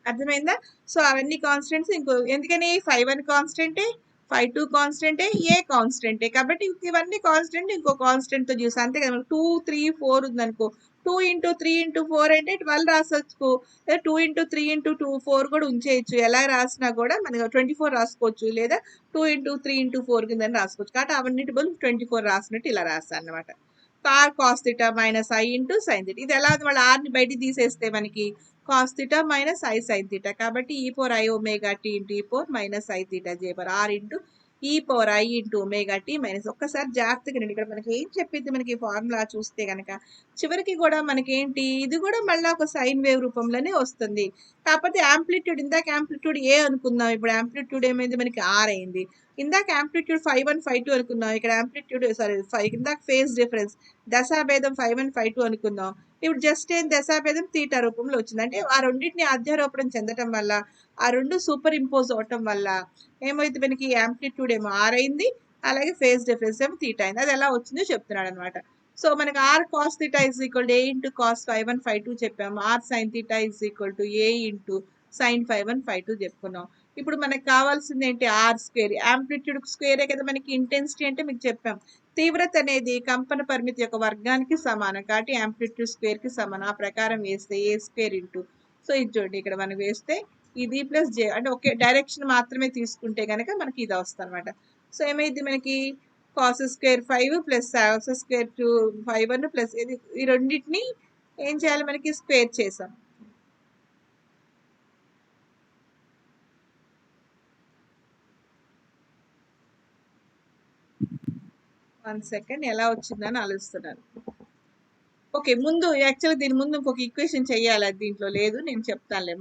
అర్థమైందా? సో అవన్నీ కాన్స్టెంట్స్ ఎందుకని φ1 కాన్స్టెంటే, φ2 కాన్స్టెంటే, ఏ కాన్స్టెంటే, కాబట్టి ఇవన్నీ కాన్స్టెంట్ ఇంకో కాన్స్టెంట్ తో చూసా. అంతే కదా. 2 3 4 ఉందనుకో, 2 ఇంటూ 3 ఇంటూ 4 అంటే 12 రాసొచ్చు. 2 ఇంటూ 3 ఇంటూ 4 కూడా ఉంచేయచ్చు. ఎలా రాసినా కూడా మనకి 24 రాసుకోవచ్చు, లేదా 2 ఇంటూ 3 ఇంటూ 4 కింద రాసుకోవచ్చు. కాబట్టి అవన్నిటి బదులు 24 రాసినట్టు ఇలా రాశాను అనమాట. r cos θ minus i into sin θ. ఇది ఎలా మళ్ళీ r ని బయటికి తీసేస్తే మనకి cos θ మైనస్ i sin θ. కాబట్టి e⁻i⍵t into e⁻i⁻j/r into e⁻i into ωt minus. ఒక్కసారి జాగ్రత్తగా ఇక్కడ మనకి ఏం చెప్పింది, మనకి ఫార్ములా చూస్తే కనుక చివరికి కూడా మనకి ఏంటి, ఇది కూడా మళ్ళీ ఒక సైన్ వేవ్ రూపంలోనే వస్తుంది. కాకపోతే యాంప్లిట్యూడ్, ఇందాక యాంప్లిట్యూడ్ ఏ అనుకుందాం, ఇప్పుడు యాంప్లిట్యూడ్ ఏమైంది మనకి ఆర్ అయింది. ఇందాక యాంప్లిట్యూడ్ φ1 φ2 అనుకుందాం, ఇక్కడ యాంప్లిట్యూడ్ ఇందాక ఫేజ్ డిఫరెన్స్ దశాభేదం φ1 φ2 అనుకుందాం. ఇప్పుడు జస్ట్ ఏం దశాభేదం తీటా రూపంలో వచ్చింది. అంటే ఆ రెండింటిని అధ్యారోపణం చెందటం వల్ల, ఆ రెండు సూపర్ ఇంపోజ్ అవటం వల్ల ఏమైతే మనకి యాంప్లిట్యూడ్ ఏమో ఆర్ అయింది, అలాగే ఫేజ్ డిఫరెన్స్ ఏమో తీటా అయింది. అది ఎలా వచ్చిందో చెప్తున్నాడు అనమాట. సో మనకి r cos θ is equal to A into cos φ1 φ2 చెప్పాము, r sin θ is equal to A into sine φ1 φ2 చెప్పుకున్నాం. ఇప్పుడు మనకు కావాల్సింది ఏంటి, ఆర్ స్క్వేర్. యాంప్లిట్యూడ్ స్క్వేరే కదా మనకి ఇంటెన్సిటీ అంటే మీకు చెప్పాం. తీవ్రత అనేది కంపన పరిమితి యొక్క వర్గానికి సమానం, కాబట్టి యాంప్లిట్యూడ్ స్క్వేర్ కి సమానం. ఆ ప్రకారం వేస్తే ఏ స్క్వేర్ ఇంటూ, సో ఇది చూడండి ఇక్కడ మనం వేస్తే ఇది ప్లస్ జే, అంటే ఒకే డైరెక్షన్ మాత్రమే తీసుకుంటే కనుక మనకి ఇది వస్తుంది అనమాట. సో ఏమైంది మనకి cos square 5 plus sauce square 2 5 plus ఇది, ఈ రెండింటిని ఏం చేయాలి మనకి స్క్వేర్ చేసాం. వన్ సెకండ్, ఎలా వచ్చిందని ఆలోచిస్తున్నాను. ఓకే, ముందు యాక్చువల్గా దీని ముందు ఇంకొక ఈక్వేషన్ చేయాలి, అది దీంట్లో లేదు, నేను చెప్తానులే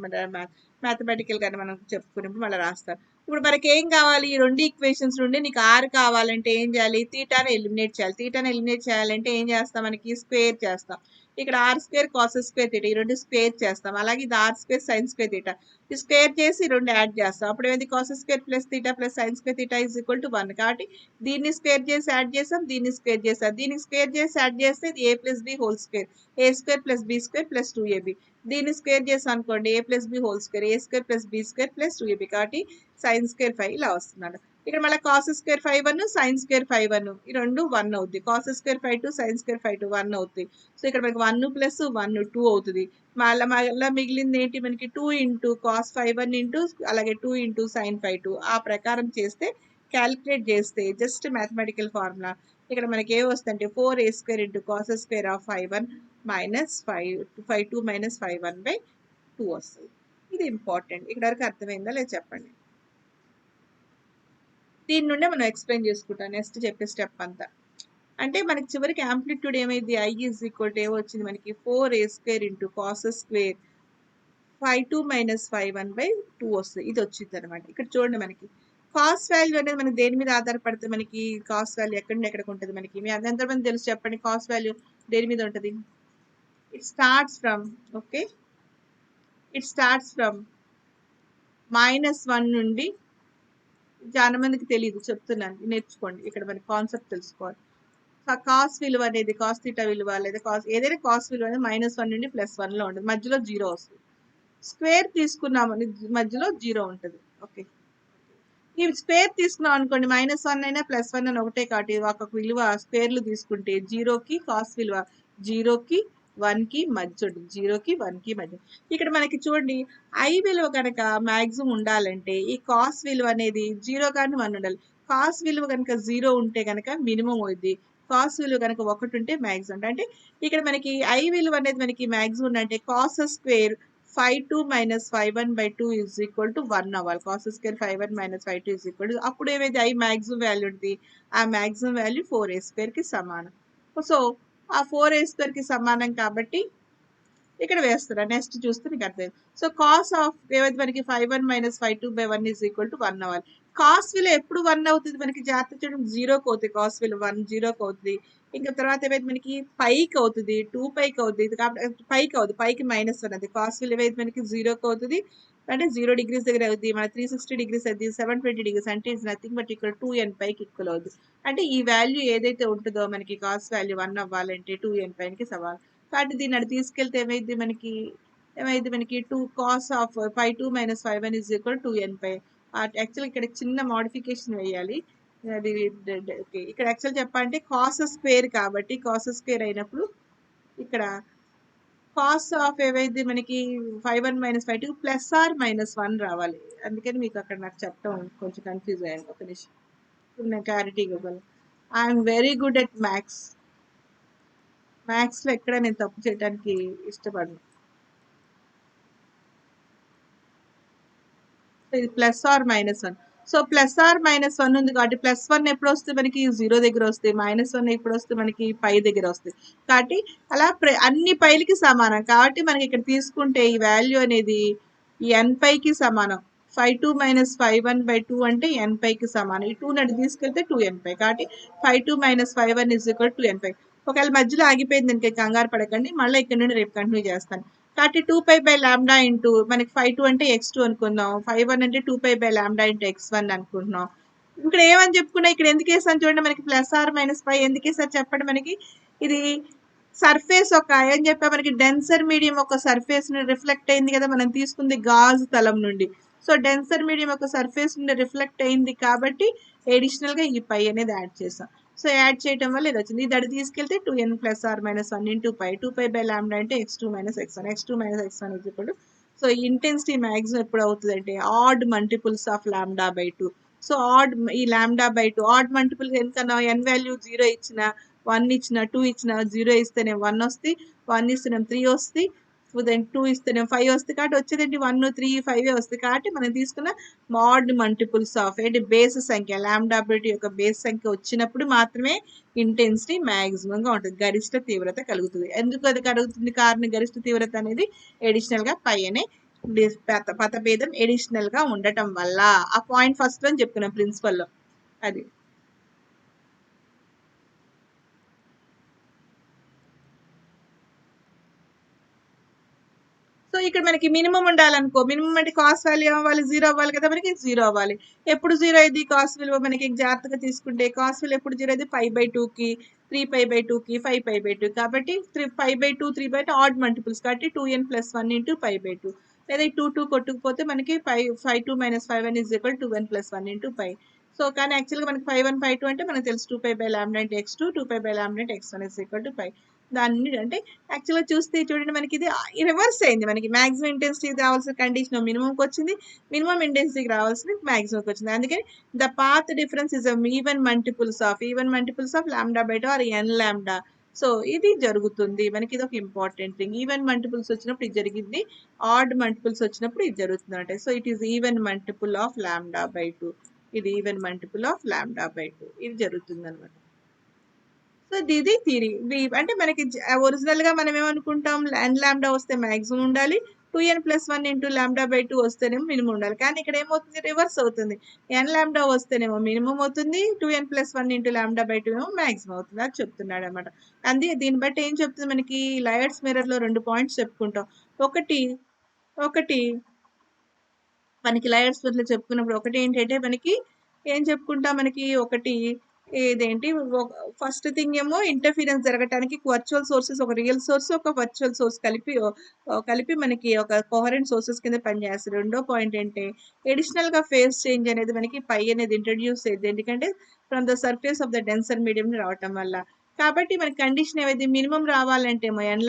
మ్యాథమెటికల్ గానే మనం చెప్పుకున్నప్పుడు మళ్ళీ రాస్తాను. ఇప్పుడు మనకి ఏం కావాలి, ఈ రెండు ఈక్వేషన్స్ నుండి నీకు ఆర్ కావాలంటే ఏం చేయాలి, తీటాని ఎలిమినేట్ చేయాలి. తీటాని ఎలిమినేట్ చేయాలంటే ఏం చేస్తాం, మనకి స్క్వేర్ చేస్తాం. ఇక్కడ r square cos square theta, ఈ రెండు స్క్వేర్ చేస్తాం. అలాగే ఇది r square sine square theta, ఈ స్క్వేర్ చేసి ఈ రెండు యాడ్ చేస్తాం. అప్పుడు ఏమైంది, cos square plus theta plus sine square theta is equal to 1. కాబట్టి దీన్ని స్క్వేర్ చేసి యాడ్ చేసాం, దీన్ని స్క్వేర్ చేసాం, దీన్ని స్క్వేర్ చేసి యాడ్ చేస్తే ఇది A plus B whole square, A square plus B square plus 2ab. దీన్ని స్క్వేర్ చేసాం అనుకోండి, A plus B whole square, A square plus B square plus 2ab. కాబట్టి సైన్ స్క్వేర్ 5 ఇలా వస్తున్నాడు. ఇక్కడ మళ్ళీ కాస్ స్క్వేర్ 5 సైన్ స్క్వేర్ 5 ఈ రెండు 1 అవుతుంది. కాస్ స్క్వేర్ 5 సైన్ స్క్వేర్ 5 1 అవుతుంది. సో ఇక్కడ మనకి 1 ప్లస్ 1 2 అవుతుంది. మళ్ళీ మిగిలింది ఏంటి మనకి 2 ఇంటూ కాస్ 5 ఇంటూ అలాగే 2 ఇంటూ సైన్ 5 ఆ ప్రకారం చేస్తే, క్యాలిక్యులేట్ చేస్తే జస్ట్ మ్యాథమెటికల్ ఫార్ములా ఇక్కడ మనకి ఏ వస్తుందంటే 4a square into cos square of 5 minus 5 minus 5/2 వస్తుంది. ఇది ఇంపార్టెంట్. ఇక్కడ వరకు అర్థమైందా లేదు చెప్పండి. దీని నుండే మనం ఎక్స్ప్లెయిన్ చేసుకుంటాం నెక్స్ట్ చెప్పే స్టెప్ అంతా. అంటే మనకి చివరికి యాంప్లిట్యూడ్ ఏమైంది, i ఈజ్ ఈక్వల్ టు ఏమొచ్చింది మనకి 4a square into cos square 5 minus 5/2 వస్తుంది. ఇది వచ్చింది అనమాట. ఇక్కడ చూడండి మనకి కాస్ వాల్యూ అనేది మనకి దేని మీద ఆధారపడితే, మనకి కాస్ వాల్యూ ఎక్కడికి ఉంటుంది మనకి, మీ ఎంతమంది తెలుసు చెప్పండి, కాస్ వాల్యూ దేని మీద ఉంటుంది. It starts from okay, it starts from -1 నుండి, చాలా మందికి తెలియదు చెప్తున్నాను, నేర్చుకోండి. ఇక్కడ మనకి కాన్సెప్ట్ తెలుసుకోవాలి. కాస్ విలువ అనేది కాస్ థీటా విలువ లేదా కాస్ ఏదైనా కాస్ విలువ అనేది -1 నుండి +1 లో ఉంటుంది, మధ్యలో 0 వస్తుంది. స్క్వేర్ తీసుకున్నామని మధ్యలో 0 ఉంటుంది. ఓకే, ఈ స్క్వేర్ తీసుకున్నాం అనుకోండి, -1 అయినా +1 అయినా ఒకటే, కాబట్టి ఒక విలువ స్క్వేర్లు తీసుకుంటే 0కి కాస్ విలువ 0కి 1కి మధ్య ఉంటుంది, 0కి 1కి మధ్య. ఇక్కడ మనకి చూడండి i విలువ కనుక మ్యాక్సిమం ఉండాలంటే ఈ కాస్ విలువ అనేది 0 కానీ 1 ఉండాలి. కాస్ విలువ కనుక 0 ఉంటే కనుక మినిమం అవుద్ది, కాస్ విలువ కనుక 1 ఉంటే మ్యాక్సిమం. అంటే ఇక్కడ మనకి i విలువ అనేది మనకి మ్యాక్సిమం అంటే cos square 5 minus 5/2 is equal to 1 అవ్వాలి. Cos square 5 minus 5 is equal to, అప్పుడు ఏమైతే i మ్యాక్సిమం వాల్యూ ఉంటుంది, ఆ మ్యాక్సిమం వాల్యూ 4a స్క్వేర్ కి సమానం. సో ఆ 4a² సమానం కాబట్టి ఇక్కడ వేస్తున్నా. నెక్స్ట్ చూస్తే మీకు అర్థం. సో కాస్ ఆఫ్ ఏవైతే మనకి 5(1 - 5(2)/1 = 1 అవ్వాలి. కాస్ విలువ ఎప్పుడు 1 అవుతుంది మనకి జాగ్రత్త చూడండి, 0కి అవుతుంది. కాస్ విలువ 1 0కి అవుతుంది. ఇంకా తర్వాత ఏవైతే మనకి పైకి అవుతుంది, 2πకి అవుతుంది. కాబట్టి పైకి అవుతుంది, పైకి -1 అది. కాస్ విలువ అయితే మనకి 0కి అవుతుంది, అంటే 0 degrees దగ్గర అవుతుంది. మన 360 degrees అది 720 degrees అంటే ఇట్స్ నథింగ్ బట్ ఇక్కడ 2nπకి ఈక్వల్ అవుతుంది. అంటే ఈ వాల్యూ ఏదైతే ఉంటుందో మనకి కాస్ వాల్యూ 1 అవ్వాలంటే 2nπకి సమానం. కాబట్టి దీన్ని అటు తీసుకెళ్తే ఏమైంది మనకి 2 cos ఆఫ్ 5(2 - 5(1) = 2nπ. యాక్చువల్ ఇక్కడ చిన్న మోడిఫికేషన్ వేయాలి. అది ఓకే, ఇక్కడ యాక్చువల్ చెప్పాలంటే కాస్ స్క్వేర్ కాబట్టి కాస్ స్క్వేర్ అయినప్పుడు ఇక్కడ కాస్ ఆఫ్ ఏవైతే మనకి 5(1 - 5(2) +or-1 రావాలి. అందుకని మీకు అక్కడ నాకు చెప్పడం కొంచెం కన్ఫ్యూజ్ అయ్యాను. ఒక నిమిషం నేను క్లారిటీ ఇవ్వగలను. I'm very good at maths. మ్యాథ్స్లో ఎక్కడ నేను తప్పు చేయడానికి ఇష్టపడను. ఇది +or-1. సో +or-1 ఉంది కాబట్టి +1 ఎప్పుడు వస్తుంది మనకి 0 దగ్గర వస్తుంది, -1 ఎప్పుడు వస్తుంది మనకి పై దగ్గర వస్తుంది. కాబట్టి అలా అన్ని పైలకి సమానం కాబట్టి మనకి ఇక్కడ తీసుకుంటే ఈ వాల్యూ అనేది nπకి సమానం. 5(2 - 5(1)/2 అంటే nπకి సమానం. ఈ 2 నటు తీసుకెళ్తే 2nπ. కాబట్టి 5(2 - 5(1) = 2nπ. ఒకవేళ మధ్యలో ఆగిపోయింది ఇంకే కంగారు పడకండి, మళ్ళీ ఇక్కడ నుండి రేపు కంటిన్యూ చేస్తాను. కాబట్టి 2π/λ ఇంటూ మనకి 5(2) అంటే x2 అనుకుందాం, 5(1) అంటే 2π/λ ఇంటూ x1 అనుకుంటున్నాం. ఇక్కడ ఏమని చెప్పుకున్నా, ఇక్కడ ఎందుకు వేసాను చూడండి, మనకి +or-5 ఎందుకు వేసారు చెప్పండి. మనకి ఇది సర్ఫేస్ ఒక ఏం చెప్పా మనకి డెన్సర్ మీడియం ఒక సర్ఫేస్ నుండి రిఫ్లెక్ట్ అయింది కదా, మనం తీసుకుంది గాజు తలం నుండి. సో డెన్సర్ మీడియం ఒక సర్ఫేస్ నుండి రిఫ్లెక్ట్ అయింది కాబట్టి అడిషనల్గా ఈ పై అనేది యాడ్ చేసాం. సో యాడ్ చేయడం వల్ల ఇది వచ్చింది. ఇది అడి తీసుకెళ్తే 2n +or-1 ఇంటూ π. 2π/λ అంటే x2 - x1. x2 - x1 = so intensity maximum ఎప్పుడు అవుతుంది అంటే odd multiples of λ/2. So odd ఈ λ/2 ఆడ్ మల్టిపుల్ ఎందుకన్నా n వాల్యూ 0 ఇచ్చిన 1 ఇచ్చిన 2 ఇచ్చిన 0 ఇస్తేనే 1 వస్తుంది, 1 ఇస్తేనే 3 వస్తుంది, దెన్ 2 ఇస్తేనే 5 వస్తుంది. కాబట్టి వచ్చేది 1 3 5 వస్తుంది. కాబట్టి మనం తీసుకున్న మాడ్ మల్టిపుల్స్ ఆఫ్ ఏంటి బేస్ సంఖ్య λ/2 యొక్క బేస్ సంఖ్య వచ్చినప్పుడు మాత్రమే ఇంటెన్సిటీ మ్యాక్సిమంగా ఉంటుంది, గరిష్ట తీవ్రత కలుగుతుంది. ఎందుకు అది కలుగుతుంది కారణం, గరిష్ట తీవ్రత అనేది అడిషనల్గా పై అనే పతభేదం అడిషనల్గా ఉండటం వల్ల. ఆ పాయింట్ ఫస్ట్ అని చెప్పుకున్నాం ప్రిన్సిపల్లో. అది సో ఇక్కడ మనకి మినిమం ఉండాలనుకో, మినిమం అంటే కాస్ వాల్యూ అవ్వాలి 0 అవ్వాలి కదా, మనకి 0 అవ్వాలి. ఎప్పుడు 0 అయింది కాస్ విలువ మనకి జాగ్రత్తగా తీసుకుంటే కాస్ విలువ ఎప్పుడు 0 అయింది π/2కి, 3π/2కి, 5π/2. కాబట్టి 5/2 3/2 ఆడ్ మల్టిపుల్స్ కాబట్టి 2n + 1 ఇంటూ π/2. లేదా ఈ 2 కొట్టుకుపోతే మనకి 5(2 - 5(1) = 2n + 1 ఇంటూ π. సో కానీ యాక్చువల్గా మనకి 5(1 - 5(2) అంటే మనకు తెలుసు 2π/λ అంటే x2, 2π/λ అంటే x1 = π. దాన్ని అంటే యాక్చువల్గా చూస్తే చూడండి మనకి ఇది రివర్స్ అయింది. మనకి మాక్సిమం ఇంటెన్సిటీకి రావాల్సిన కండిషన్ మినిమంకి వచ్చింది, మినిమం ఇంటెన్సిటీకి రావాల్సింది మాక్సిమంకి వచ్చింది. అందుకని the path difference is even multiples of λ/2 or n λ. So ఇది జరుగుతుంది మనకి, ఇది ఒక ఇంపార్టెంట్ థింగ్. ఈవెన్ మల్టిపుల్స్ వచ్చినప్పుడు ఇది జరిగింది, ఆడ్ మల్టిపుల్స్ వచ్చినప్పుడు ఇది జరుగుతుంది అంటే. So it is even multiple of λ/2. ఇది ఈవెన్ మల్టిపుల్ ఆఫ్ λ/2 ఇది జరుగుతుంది అనమాట. సో ఇది థియరీ. అంటే మనకి ఒరిజినల్ గా మనం ఏమనుకుంటాం, n వస్తే మాక్సిమం ఉండాలి, 2n + 1 ఇంటూ λ/2 వస్తేనేమో మినిమం ఉండాలి. కానీ ఇక్కడ ఏమవుతుంది, రివర్స్ అవుతుంది. n వస్తేనేమో మినిమం అవుతుంది, 2n + 1 ఇంటూ λ/2 ఏమో మాక్సిమం అవుతుంది. అది చెప్తున్నాడు అనమాట. దీన్ని బట్టి ఏం చెప్తుంది మనకి, లయర్స్ మిర్రర్ లో 2 పాయింట్స్ చెప్పుకుంటాం. ఒకటి మనకి లయర్స్ మిర్రర్ లో చెప్పుకున్నప్పుడు ఒకటి ఏంటంటే మనకి ఏం చెప్పుకుంటాం, మనకి ఒకటి ఇదేంటి ఫస్ట్ థింగ్ ఏమో ఇంటర్ఫీరెన్స్ జరగటానికి వర్చువల్ సోర్సెస్, ఒక రియల్ సోర్స్ ఒక వర్చువల్ సోర్స్ కలిపి మనకి ఒక కోహరెంట్ సోర్సెస్ కింద పనిచేస్తుంది. రెండో పాయింట్ ఏంటంటే అడిషనల్ గా ఫేజ్ చేంజ్ అనేది మనకి పై అనేది ఇంట్రడ్యూస్ అయ్యింది, ఎందుకంటే from the surface of the denser medium రావటం వల్ల. కాబట్టి మనకి కండిషన్ ఏవైతే మినిమం రావాలంటే n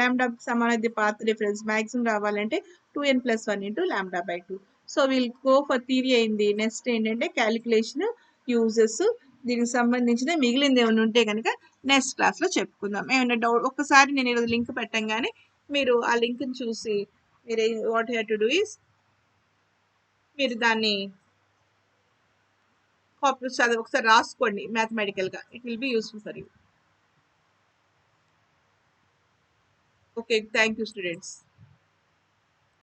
సమానది పాత్ డిఫరెన్స్, మాక్సిమం రావాలంటే 2n + 1 into λ/2. So will go for theory అయింది. నెక్స్ట్ ఏంటంటే క్యాలిక్యులేషన్ యూజెస్, దీనికి సంబంధించిన మిగిలింది ఏమైనా ఉంటే కనుక నెక్స్ట్ క్లాస్లో చెప్పుకుందాం. ఏమైనా డౌట్ ఒక్కసారి నేను ఈరోజు లింక్ పెట్టంగానే మీరు ఆ లింక్ని చూసి మీరు what have to do is మీరు దాన్ని ఒకసారి రాసుకోండి మ్యాథమెటికల్గా. It will be useful for you. Okay. Thank you students.